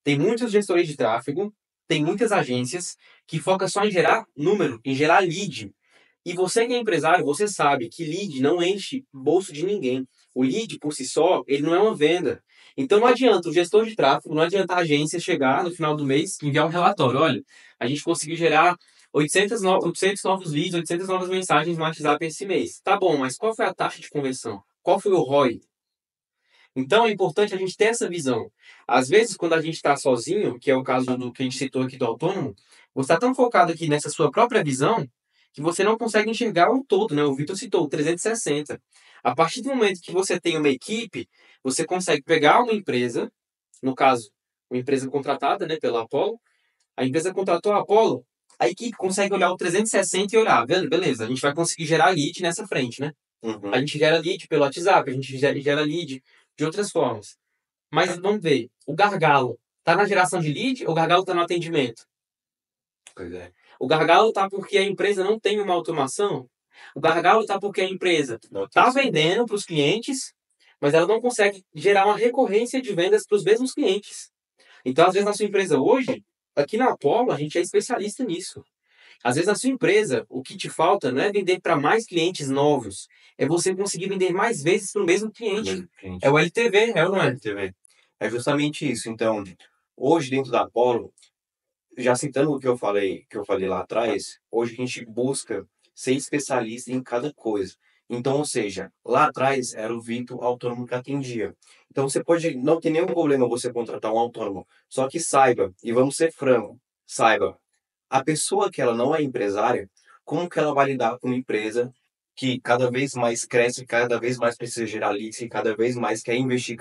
Tem muitos gestores de tráfego, tem muitas agências que focam só em gerar número, em gerar lead. E você que é empresário, você sabe que lead não enche o bolso de ninguém. O lead, por si só, ele não é uma venda. Então não adianta o gestor de tráfego, não adianta a agência chegar no final do mês e enviar um relatório. Olha, a gente conseguiu gerar 800 novos leads, 800 novas mensagens no WhatsApp esse mês. Tá bom, mas qual foi a taxa de conversão? Qual foi o ROI? Então é importante a gente ter essa visão. Às vezes, quando a gente está sozinho, que é o caso do que a gente citou aqui do autônomo, você está tão focado aqui nessa sua própria visão que você não consegue enxergar o todo, né? O Vitor citou o 360. A partir do momento que você tem uma equipe, você consegue pegar uma empresa, no caso, uma empresa contratada, né, pela Apollo, a empresa contratou a Apollo, a equipe consegue olhar o 360 e olhar, beleza, a gente vai conseguir gerar lead nessa frente, né? Uhum. A gente gera lead pelo WhatsApp, a gente gera lead de outras formas. Mas vamos ver, o gargalo tá na geração de lead ou o gargalo tá no atendimento? Pois é. O gargalo tá porque a empresa não tem uma automação? O gargalo tá porque a empresa Não tem tá sim. vendendo para os clientes, mas ela não consegue gerar uma recorrência de vendas para os mesmos clientes. Então, às vezes, na sua empresa hoje, aqui na Apollo, a gente é especialista nisso. Às vezes, na sua empresa, o que te falta não é vender para mais clientes novos, é você conseguir vender mais vezes para o mesmo cliente. Mesmo cliente. É o LTV, é ou não é? TV. É justamente isso. Então, hoje dentro da Apollo, já citando o que eu falei lá atrás, hoje a gente busca ser especialista em cada coisa. Então, ou seja, lá atrás era o Vitor autônomo que atendia. Então, você pode não ter nenhum problema você contratar um autônomo, só que saiba, e vamos ser franco, saiba, a pessoa que ela não é empresária, como que ela vai lidar com uma empresa que cada vez mais cresce, cada vez mais precisa gerar leads, e cada vez mais quer investir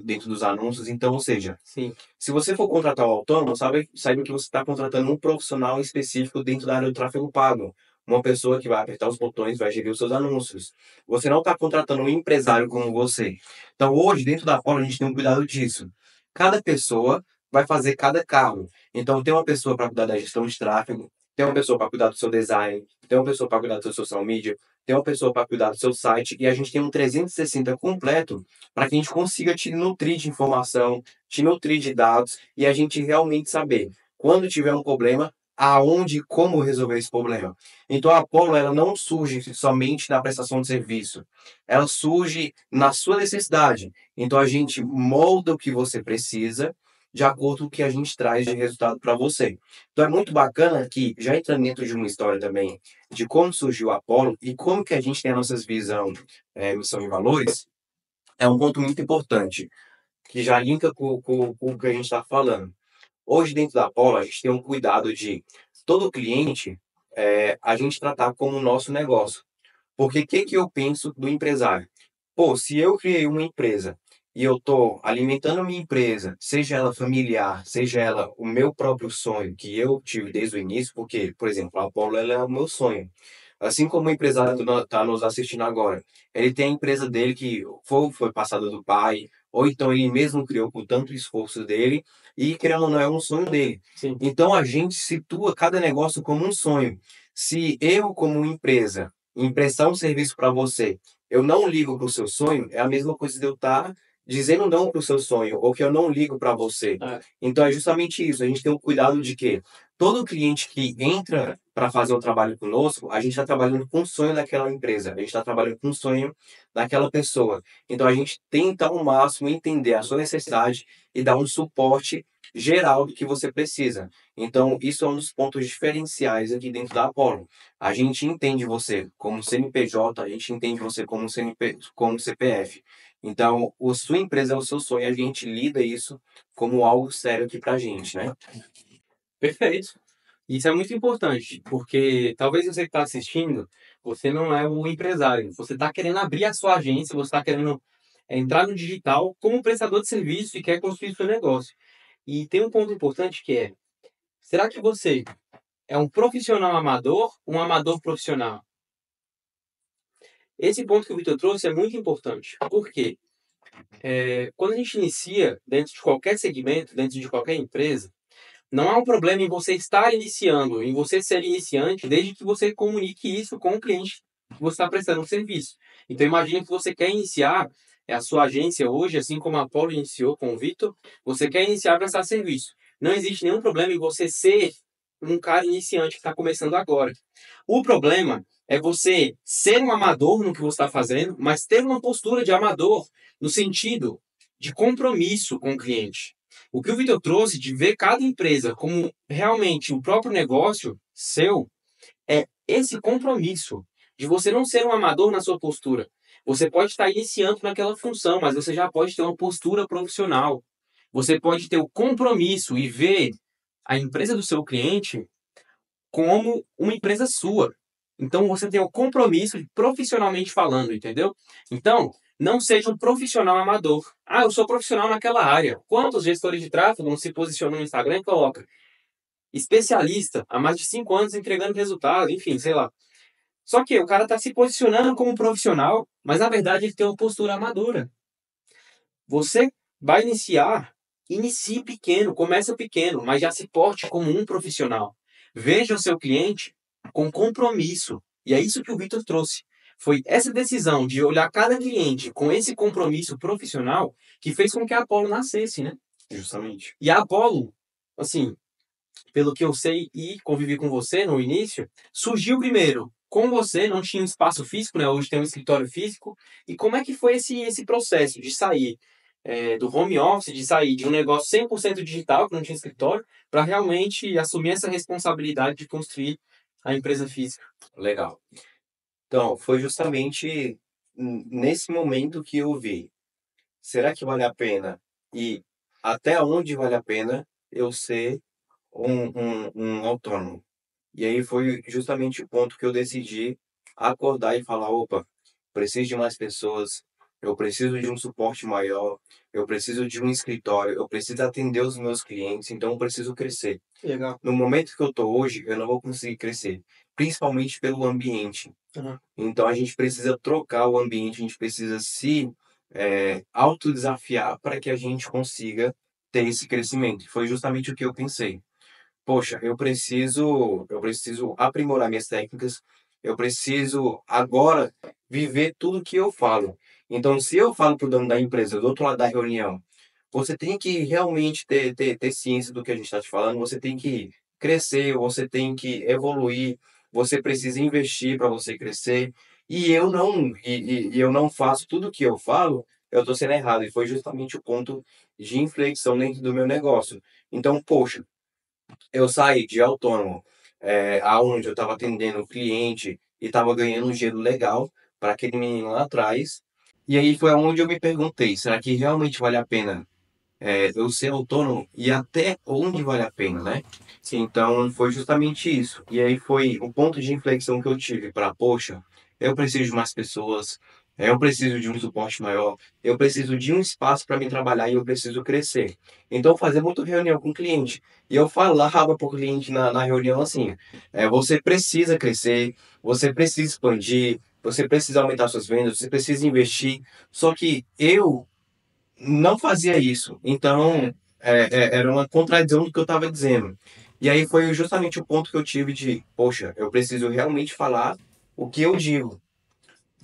dentro dos anúncios. Então, ou seja, Sim, se você for contratar um autônomo, saiba que você está contratando um profissional específico dentro da área do tráfego pago. Uma pessoa que vai apertar os botões, vai gerir os seus anúncios. Você não está contratando um empresário como você. Então, hoje, dentro da Apollo, a gente tem um cuidado disso. Cada pessoa vai fazer cada cargo. Então, tem uma pessoa para cuidar da gestão de tráfego, tem uma pessoa para cuidar do seu design, tem uma pessoa para cuidar do seu social media, tem uma pessoa para cuidar do seu site, e a gente tem um 360 completo para que a gente consiga te nutrir de informação, te nutrir de dados e a gente realmente saber quando tiver um problema, aonde e como resolver esse problema. Então a Apollo ela não surge somente na prestação de serviço, ela surge na sua necessidade. Então a gente molda o que você precisa de acordo com o que a gente traz de resultado para você. Então é muito bacana que, já entrando dentro de uma história também, de como surgiu a Apollo e como que a gente tem a nossa visão, missão e valores, é um ponto muito importante que já linka com o que a gente está falando. Hoje, dentro da Apollo, a gente tem um cuidado de todo cliente a gente tratar como nosso negócio. Porque o que eu penso do empresário? Pô, se eu criei uma empresa e eu estou alimentando a minha empresa, seja ela familiar, seja ela o meu próprio sonho, que eu tive desde o início, porque, por exemplo, a Apollo ela é o meu sonho. Assim como o empresário está nos assistindo agora, ele tem a empresa dele que foi passada do pai, ou então ele mesmo criou com tanto esforço dele, e querendo ou não, é um sonho dele. sim. Então a gente situa cada negócio como um sonho. Se eu, como empresa, emprestar um serviço para você eu não ligo para o seu sonho, é a mesma coisa de eu estar dizendo não para o seu sonho, ou que eu não ligo para você. É. Então é justamente isso. A gente tem um cuidado de que todo cliente que entra para fazer um trabalho conosco, a gente está trabalhando com o sonho daquela empresa, a gente está trabalhando com o sonho daquela pessoa. Então a gente tenta ao máximo entender a sua necessidade e dar um suporte geral do que você precisa. Então isso é um dos pontos diferenciais aqui dentro da Apollo. A gente entende você como CNPJ, a gente entende você como como CPF. Então, a sua empresa é o seu sonho, a gente lida isso como algo sério aqui pra gente, né? Perfeito. Isso é muito importante, porque talvez você que está assistindo, você não é o empresário. Você está querendo abrir a sua agência, você está querendo entrar no digital como prestador de serviço e quer construir seu negócio. E tem um ponto importante que é, será que você é um profissional amador ou um amador profissional? Esse ponto que o Vitor trouxe é muito importante. Por quê? Quando a gente inicia dentro de qualquer segmento, dentro de qualquer empresa, não há um problema em você estar iniciando, em você ser iniciante, desde que você comunique isso com o cliente que você está prestando um serviço. Então, imagine que você quer iniciar a sua agência hoje, assim como a Apollo iniciou com o Vitor, você quer iniciar a prestar serviço. Não existe nenhum problema em você ser um cara iniciante que está começando agora. O problema é você ser um amador no que você está fazendo, mas ter uma postura de amador no sentido de compromisso com o cliente. O que o Vitor trouxe de ver cada empresa como realmente o próprio negócio seu é esse compromisso de você não ser um amador na sua postura. Você pode estar iniciando naquela função, mas você já pode ter uma postura profissional. Você pode ter o compromisso e ver a empresa do seu cliente como uma empresa sua. Então você tem o compromisso de profissionalmente falando, entendeu? Então, não seja um profissional amador. Ah, eu sou profissional naquela área. Quantos gestores de tráfego não se posicionam no Instagram e coloca especialista há mais de 5 anos entregando resultado, enfim, sei lá. Só que o cara está se posicionando como profissional, mas na verdade ele tem uma postura amadora. Você vai iniciar, inicie pequeno, comece pequeno, mas já se porte como um profissional. Veja o seu cliente com compromisso. E é isso que o Vitor trouxe. Foi essa decisão de olhar cada cliente com esse compromisso profissional que fez com que a Apollo nascesse, né? Justamente. E a Apollo, assim, pelo que eu sei e convivi com você no início, surgiu primeiro com você, não tinha um espaço físico, né? Hoje tem um escritório físico. E como é que foi esse processo de sair do home office, de sair de um negócio 100% digital, que não tinha escritório, para realmente assumir essa responsabilidade de construir a empresa física? Legal. Então, foi justamente nesse momento que eu vi, será que vale a pena e até onde vale a pena eu ser um autônomo? E aí foi justamente o ponto que eu decidi acordar e falar, opa, preciso de mais pessoas, eu preciso de um suporte maior, eu preciso de um escritório, eu preciso atender os meus clientes, então eu preciso crescer. Legal. No momento que eu estou hoje, eu não vou conseguir crescer, principalmente pelo ambiente. Uhum. Então a gente precisa trocar o ambiente, a gente precisa se autodesafiar para que a gente consiga ter esse crescimento. Foi justamente o que eu pensei. Poxa, eu preciso aprimorar minhas técnicas, eu preciso agora viver tudo que eu falo. Então, se eu falo para o dono da empresa, do outro lado da reunião, você tem que realmente ter ciência do que a gente está te falando, você tem que crescer, você tem que evoluir, você precisa investir para você crescer. E eu não faço tudo o que eu falo, eu estou sendo errado. E foi justamente o ponto de inflexão dentro do meu negócio. Então, poxa, eu saí de autônomo, aonde eu estava atendendo o cliente e estava ganhando um dinheiro legal para aquele menino lá atrás. E aí foi aonde eu me perguntei, será que realmente vale a pena eu ser autônomo e até onde vale a pena, né? Sim. Então foi justamente isso. E aí foi o ponto de inflexão que eu tive para, poxa, eu preciso de mais pessoas, eu preciso de um suporte maior, eu preciso de um espaço para me trabalhar e eu preciso crescer. Então fazer muita reunião com o cliente. E eu falava para o cliente na reunião assim, você precisa crescer, você precisa expandir, você precisa aumentar suas vendas, você precisa investir. Só que eu não fazia isso. Então, era uma contradição do que eu estava dizendo. E aí foi justamente o ponto que eu tive de, poxa, eu preciso realmente falar o que eu digo.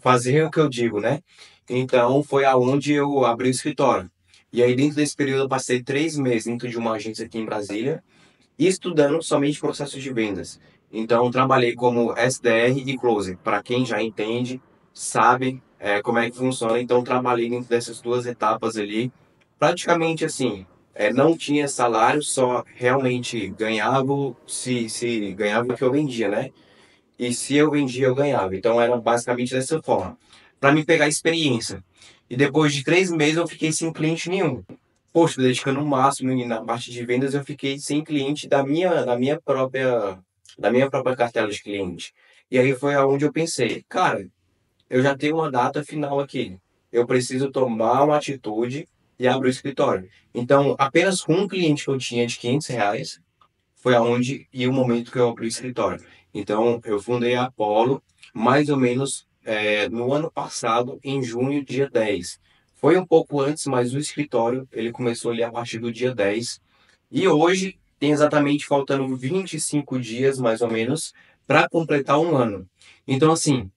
fazer o que eu digo, né? Então, foi aonde eu abri o escritório. E aí, dentro desse período, eu passei 3 meses dentro de uma agência aqui em Brasília, estudando somente processos de vendas. Então, trabalhei como SDR e Closer. Para quem já entende, sabe como é que funciona. Então, trabalhei dentro dessas duas etapas ali. Praticamente assim, não tinha salário, só realmente ganhava se ganhava o que eu vendia, né? E se eu vendia, eu ganhava. Então, era basicamente dessa forma. Para me pegar experiência. E depois de 3 meses, eu fiquei sem cliente nenhum. Poxa, dedicando o máximo na parte de vendas, eu fiquei sem cliente da minha própria cartela de cliente. E aí foi aonde eu pensei, cara, eu já tenho uma data final aqui. Eu preciso tomar uma atitude e abrir o escritório. Então, apenas com um cliente que eu tinha de R$ 500, foi aonde e o momento que eu abri o escritório. Então, eu fundei a Apollo mais ou menos no ano passado, em junho, dia 10. Foi um pouco antes, mas o escritório ele começou ali a partir do dia 10. E hoje tem exatamente faltando 25 dias, mais ou menos, para completar um ano. Então, assim,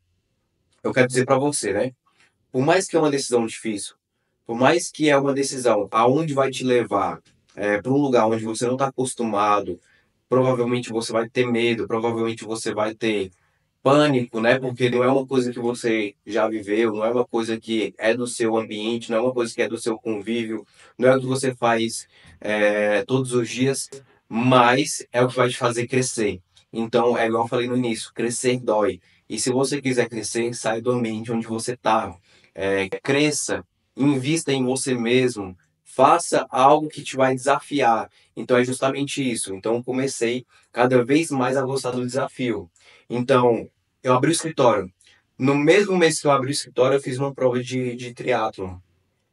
eu quero dizer para você, né? Por mais que é uma decisão difícil, por mais que é uma decisão aonde vai te levar para um lugar onde você não está acostumado, provavelmente você vai ter medo, provavelmente você vai ter pânico, né? Porque não é uma coisa que você já viveu, não é uma coisa que é do seu ambiente, não é uma coisa que é do seu convívio, não é o que você faz todos os dias, mas é o que vai te fazer crescer. Então, é igual eu falei no início, crescer dói. E se você quiser crescer, sai do ambiente onde você está. Cresça, invista em você mesmo, faça algo que te vai desafiar. Então, é justamente isso. Então, eu comecei cada vez mais a gostar do desafio. Então, eu abri o escritório. No mesmo mês que eu abri o escritório, eu fiz uma prova de triatlon.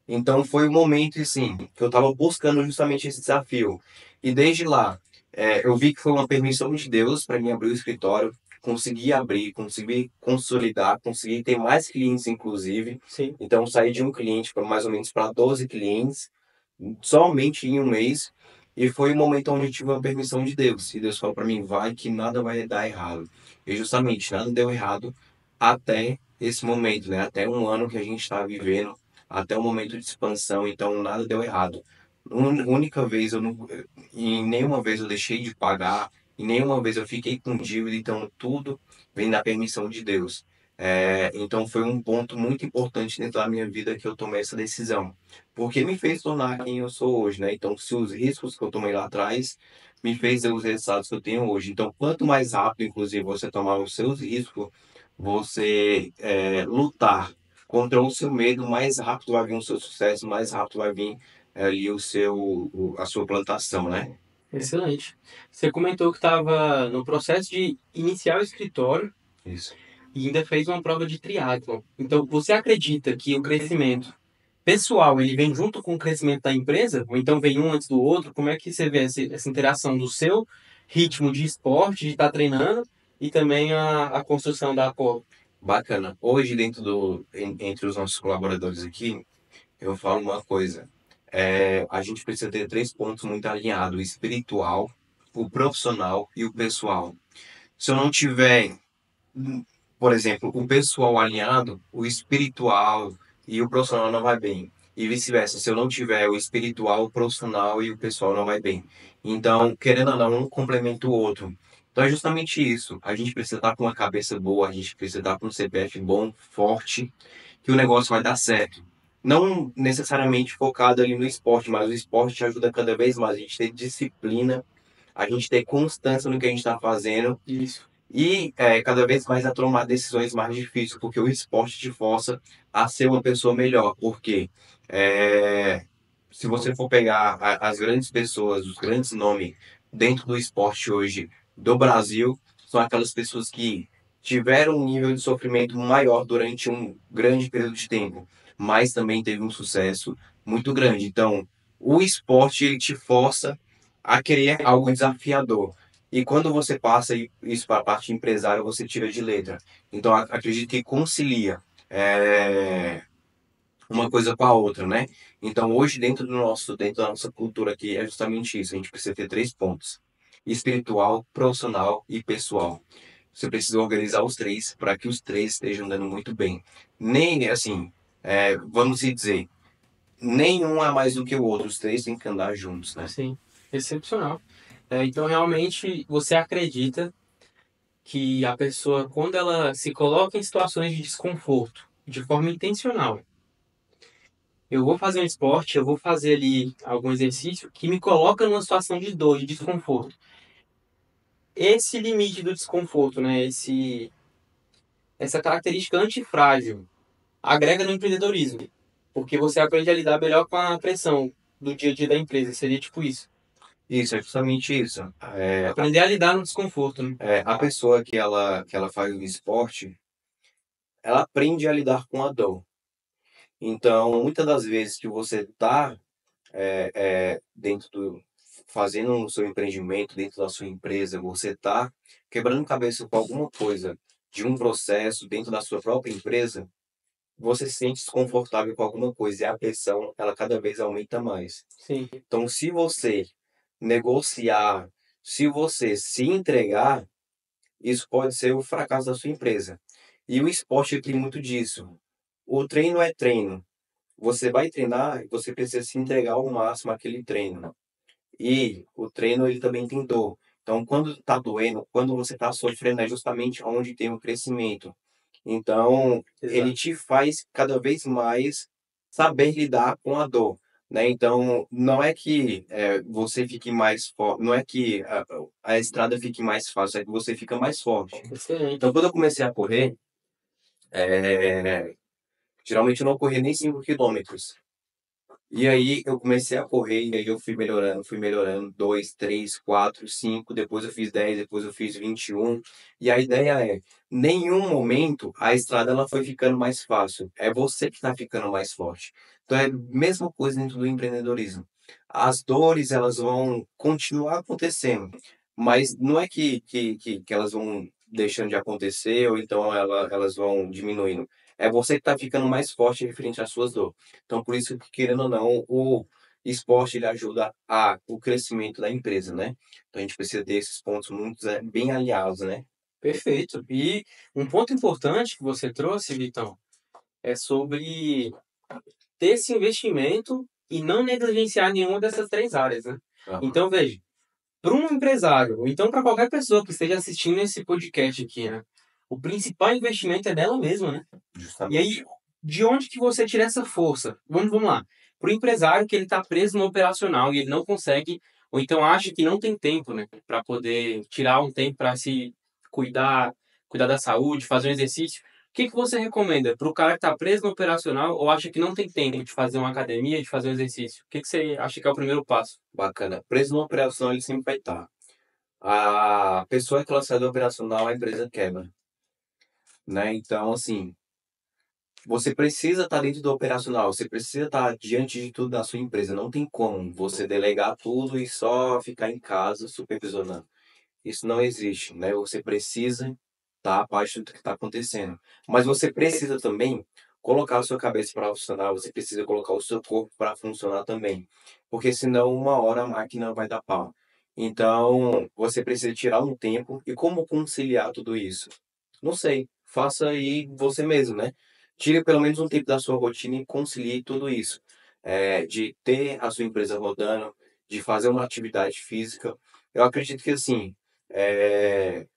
Então foi um momento assim que eu estava buscando justamente esse desafio. E desde lá, eu vi que foi uma permissão de Deus para mim abrir o escritório, conseguir abrir, conseguir consolidar, conseguir ter mais clientes inclusive. Sim. Então eu saí de um cliente para mais ou menos para 12 clientes somente em um mês. E foi um momento onde eu tive uma permissão de Deus. E Deus falou para mim, vai que nada vai dar errado. E justamente nada deu errado até esse momento, né? Até um ano que a gente está vivendo, até o momento de expansão, então nada deu errado. Única vez eu não, em nenhuma vez eu deixei de pagar, em nenhuma vez eu fiquei com dívida, então tudo vem da permissão de Deus. Então foi um ponto muito importante dentro da minha vida que eu tomei essa decisão, porque me fez tornar quem eu sou hoje, né? Então se os riscos que eu tomei lá atrás me fez ter os resultados que eu tenho hoje. Então quanto mais rápido, inclusive, você tomar os seus riscos, você lutar contra o seu medo, mais rápido vai vir o seu sucesso, mais rápido vai vir ali a sua plantação, né? Excelente. Você comentou que estava no processo de iniciar o escritório Isso. e ainda fez uma prova de triatlo. Então, você acredita que o crescimento pessoal ele vem junto com o crescimento da empresa? Ou então vem um antes do outro? Como é que você vê essa interação do seu ritmo de esporte, de estar treinando, e também a construção da Apollo? Bacana. Hoje, entre os nossos colaboradores aqui, eu falo uma coisa. A gente precisa ter 3 pontos muito alinhados: o espiritual, o profissional e o pessoal. Se eu não tiver, por exemplo, o pessoal alinhado, o espiritual e o profissional não vai bem. E vice-versa, se eu não tiver o espiritual, o profissional e o pessoal não vai bem. Então, querendo ou não, um complementa o outro. Então é justamente isso. A gente precisa estar com uma cabeça boa, a gente precisa estar com um CPF bom, forte, que o negócio vai dar certo. Não necessariamente focado ali no esporte, mas o esporte te ajuda cada vez mais. A gente ter disciplina, a gente ter constância no que a gente está fazendo Isso. e cada vez mais a tomar decisões mais difíceis, porque o esporte te força a ser uma pessoa melhor. Porque é, se você for pegar as grandes pessoas, os grandes nomes dentro do esporte hoje do Brasil, são aquelas pessoas que tiveram um nível de sofrimento maior durante um grande período de tempo, mas também teve um sucesso muito grande. Então, o esporte ele te força a querer algo desafiador. E quando você passa isso para a parte empresária, você tira de letra. Então, acredito que concilia uma coisa com a outra, né? Então, hoje, dentro da nossa cultura aqui, é justamente isso. A gente precisa ter 3 pontos: espiritual, profissional e pessoal. Você precisa organizar os três para que os três estejam dando muito bem. Nem, assim, vamos dizer, nenhum é mais do que o outro. Os três têm que andar juntos, né? Sim, excepcional. Então, realmente, você acredita que a pessoa, quando ela se coloca em situações de desconforto, de forma intencional, eu vou fazer um esporte, eu vou fazer ali algum exercício que me coloca numa situação de dor, de desconforto. Esse limite do desconforto, né? Essa característica antifrágil agrega no empreendedorismo, porque você aprende a lidar melhor com a pressão do dia a dia da empresa. Seria tipo isso. Isso, é justamente isso. Aprender a lidar no desconforto, né? A pessoa que ela faz o esporte, ela aprende a lidar com a dor. Então, muitas das vezes que você está dentro fazendo o seu empreendimento, dentro da sua empresa, você está quebrando cabeça com alguma coisa de um processo dentro da sua própria empresa, você se sente desconfortável com alguma coisa e a pressão, ela cada vez aumenta mais. Sim, Então, se você negociar, se você se entregar, isso pode ser o fracasso da sua empresa. E o esporte tem muito disso. O treino é treino. Você vai treinar, você precisa se entregar ao máximo àquele treino. E o treino ele também tem dor. Então, quando está doendo, quando você está sofrendo, é justamente onde tem o crescimento. Então, ele exato. te faz cada vez mais saber lidar com a dor, né? Então, não é que você fique mais forte, não é que a estrada fique mais fácil, é que você fica mais forte. Então, Excelente. quando eu comecei a correr, é, geralmente eu não corria nem 5 km. E aí eu comecei a correr e aí eu fui melhorando, 2, 3, 4, 5, depois eu fiz 10, depois eu fiz 21. E a ideia é, nenhum momento a estrada ela foi ficando mais fácil, é você que está ficando mais forte. Então é a mesma coisa dentro do empreendedorismo. As dores elas vão continuar acontecendo, mas não é que elas vão deixando de acontecer ou então elas vão diminuindo. É você que está ficando mais forte referente às suas dores. Então, por isso que, querendo ou não, o esporte ele ajuda o crescimento da empresa, né? Então, a gente precisa ter esses pontos muito bem aliados, né? Perfeito. E um ponto importante que você trouxe, Vitão, é sobre ter esse investimento e não negligenciar nenhuma dessas três áreas, né? Aham. Então, veja, para um empresário, ou então para qualquer pessoa que esteja assistindo esse podcast aqui, né? O principal investimento é dela mesma, né? E Justamente. aí, de onde que você tira essa força? Vamos lá. Para o empresário que ele está preso no operacional e ele não consegue, ou então acha que não tem tempo, né? Para poder tirar um tempo para se cuidar, cuidar da saúde, fazer um exercício. O que que você recomenda para o cara que está preso no operacional ou acha que não tem tempo de fazer uma academia, de fazer um exercício? O que que você acha que é o primeiro passo? Bacana. Preso numa operação, ele sempre vai estar. A pessoa que ela sai do operacional, a empresa quebra, né? Então, assim, você precisa estar dentro do operacional, você precisa estar diante de tudo da sua empresa. Não tem como você delegar tudo e só ficar em casa supervisionando. Isso não existe, né? Você precisa estar a parte do que está acontecendo. Mas você precisa também colocar a sua cabeça para funcionar, você precisa colocar o seu corpo para funcionar também. Porque senão, uma hora a máquina vai dar pau. Então, você precisa tirar um tempo. E como conciliar tudo isso? Não sei. Faça aí você mesmo, né? Tire pelo menos um tempo da sua rotina e concilie tudo isso. De ter a sua empresa rodando, de fazer uma atividade física. Eu acredito que assim, é,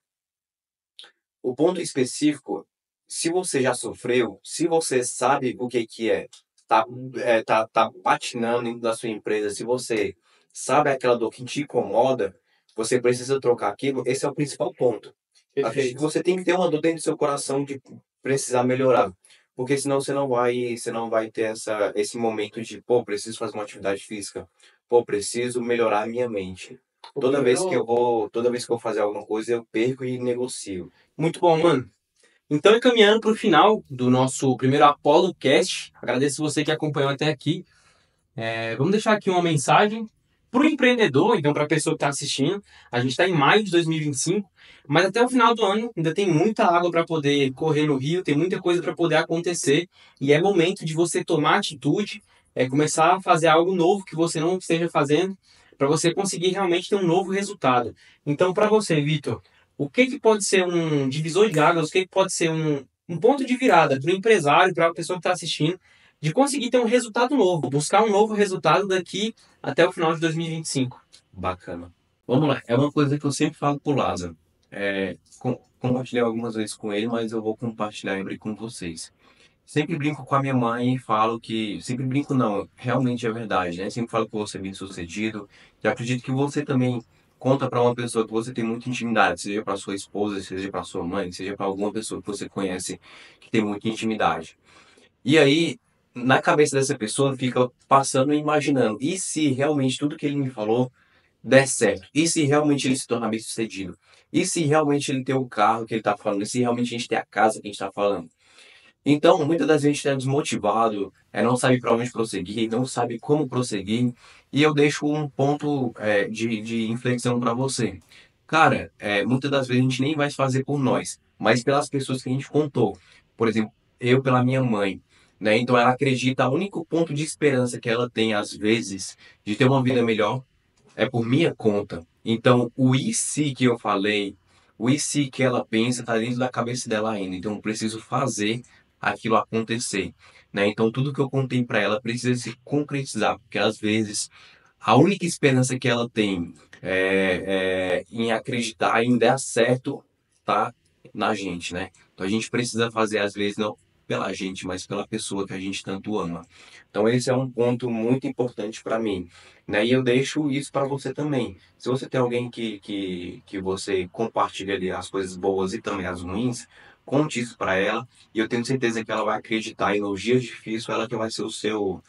o ponto específico, se você já sofreu, se você sabe o que é, tá, tá patinando dentro da sua empresa, se você sabe aquela dor que te incomoda, você precisa trocar aquilo, esse é o principal ponto. Acredito que Perfeito. você tem que ter uma dor dentro do seu coração de precisar melhorar. Porque senão você não vai ter esse momento de, pô, preciso fazer uma atividade física. Pô, preciso melhorar a minha mente. O Toda vez que eu vou fazer alguma coisa, eu perco e negocio. Muito bom, mano. Então, encaminhando para o final do nosso primeiro Apollo Cast, agradeço você que acompanhou até aqui. Vamos deixar aqui uma mensagem para o empreendedor, então para a pessoa que está assistindo. A gente está em maio de 2025, mas até o final do ano ainda tem muita água para poder correr no rio, tem muita coisa para poder acontecer e é momento de você tomar atitude, começar a fazer algo novo que você não esteja fazendo, para você conseguir realmente ter um novo resultado. Então, para você, Vitor, o que pode ser um divisor de águas, o que pode ser um ponto de virada para o empresário, para a pessoa que está assistindo, de conseguir ter um resultado novo, buscar um novo resultado daqui até o final de 2025. Bacana. Vamos lá. É uma coisa que eu sempre falo pro Lázaro. Compartilhei algumas vezes com ele, mas eu vou compartilhar sempre com vocês. Sempre brinco com a minha mãe e falo que. Sempre brinco, não, realmente é verdade, né? Sempre falo que você é bem sucedido. E acredito que você também conta para uma pessoa que você tem muita intimidade, seja para sua esposa, seja para sua mãe, seja para alguma pessoa que você conhece que tem muita intimidade. E aí, na cabeça dessa pessoa, fica passando e imaginando: e se realmente tudo que ele me falou der certo? E se realmente ele se tornar bem sucedido? E se realmente ele ter o carro que ele está falando? E se realmente a gente ter a casa que a gente está falando? Então, muitas das vezes está desmotivado, não sabe para onde prosseguir, não sabe como prosseguir, e eu deixo um ponto de inflexão para você. Cara, muitas das vezes a gente nem vai fazer por nós, mas pelas pessoas que a gente contou. Por exemplo, eu pela minha mãe, né? Então ela acredita, o único ponto de esperança que ela tem às vezes de ter uma vida melhor é por minha conta. Então, o e se que eu falei, o e se que ela pensa, está dentro da cabeça dela ainda. Então, eu preciso fazer aquilo acontecer, né? Então, tudo que eu contei para ela precisa se concretizar, porque às vezes a única esperança que ela tem em acreditar em dar certo tá na gente, né? Então, a gente precisa fazer, às vezes, não pela gente, mas pela pessoa que a gente tanto ama. Então, esse é um ponto muito importante para mim, né? E eu deixo isso para você também. Se você tem alguém que você compartilha ali as coisas boas e também as ruins, conte isso para ela. E eu tenho certeza que ela vai acreditar em nos dias difíceis, ela que vai ser o seu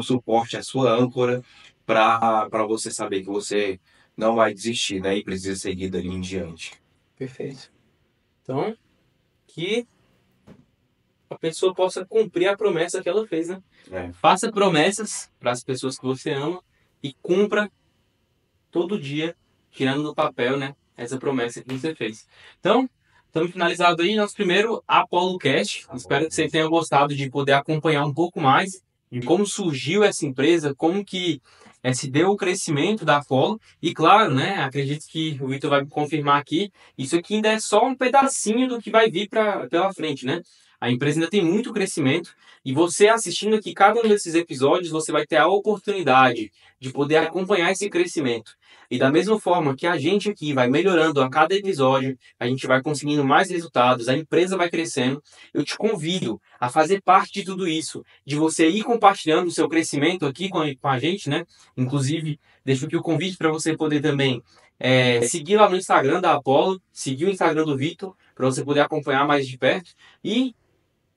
suporte, a sua âncora, para você saber que você não vai desistir, né? E precisa seguir dali em diante. Perfeito. Então, que a pessoa possa cumprir a promessa que ela fez, né? É. Faça promessas para as pessoas que você ama e cumpra todo dia, tirando do papel, né? Essa promessa que você fez. Então, estamos finalizados aí nosso primeiro Apollo Cast. Espero que você tenha gostado de poder acompanhar um pouco mais de como surgiu essa empresa, como que se deu o crescimento da Apollo. E claro, né? Acredito que o Vitor vai me confirmar aqui. Isso aqui ainda é só um pedacinho do que vai vir pela frente, né? A empresa ainda tem muito crescimento e você assistindo aqui cada um desses episódios, você vai ter a oportunidade de poder acompanhar esse crescimento. E da mesma forma que a gente aqui vai melhorando a cada episódio, a gente vai conseguindo mais resultados, a empresa vai crescendo, eu te convido a fazer parte de tudo isso, de você ir compartilhando o seu crescimento aqui com a gente, né? Inclusive, deixo aqui o convite para você poder também seguir lá no Instagram da Apollo, seguir o Instagram do Vitor, para você poder acompanhar mais de perto. E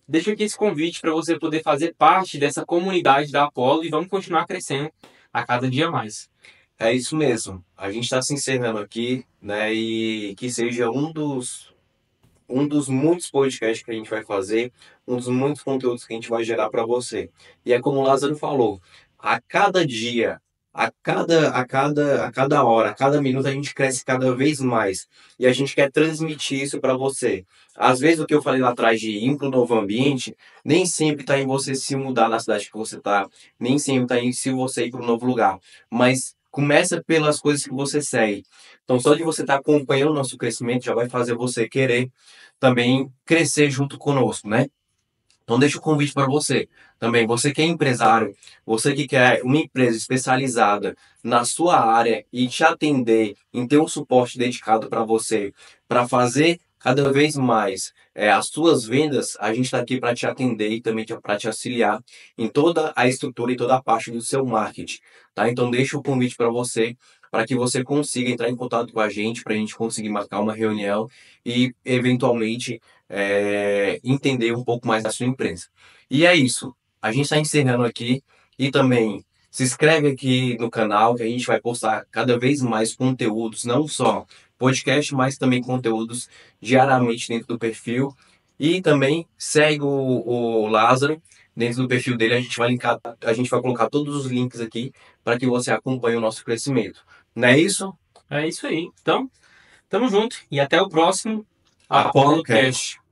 deixo aqui esse convite para você poder fazer parte dessa comunidade da Apollo e vamos continuar crescendo a cada dia mais. É isso mesmo. A gente está se encerrando aqui, né? E que seja um dos muitos podcasts que a gente vai fazer, um dos muitos conteúdos que a gente vai gerar para você. E é como o Lázaro falou, a cada dia, a cada hora, a cada minuto a gente cresce cada vez mais. E a gente quer transmitir isso para você. Às vezes o que eu falei lá atrás de ir para um novo ambiente, nem sempre está em você se mudar na cidade que você está, nem sempre está em se você ir para um novo lugar. Mas começa pelas coisas que você segue. Então, só de você estar acompanhando o nosso crescimento já vai fazer você querer também crescer junto conosco, né? Então, deixa o convite para você também. Você que é empresário, você que quer uma empresa especializada na sua área e te atender, em ter um suporte dedicado para você, para fazer cada vez mais as suas vendas, a gente está aqui para te atender e também para te auxiliar em toda a estrutura e toda a parte do seu marketing, tá? Então, deixa o convite para que você consiga entrar em contato com a gente, para a gente conseguir marcar uma reunião e, eventualmente, entender um pouco mais da sua empresa. E é isso. A gente está encerrando aqui e também se inscreve aqui no canal que a gente vai postar cada vez mais conteúdos, não só podcast, mas também conteúdos diariamente dentro do perfil. E também segue o Lázaro. Dentro do perfil dele a gente vai colocar todos os links aqui para que você acompanhe o nosso crescimento. Não é isso? É isso aí. Então, tamo junto e até o próximo Apollo Apollo Cash. Cash.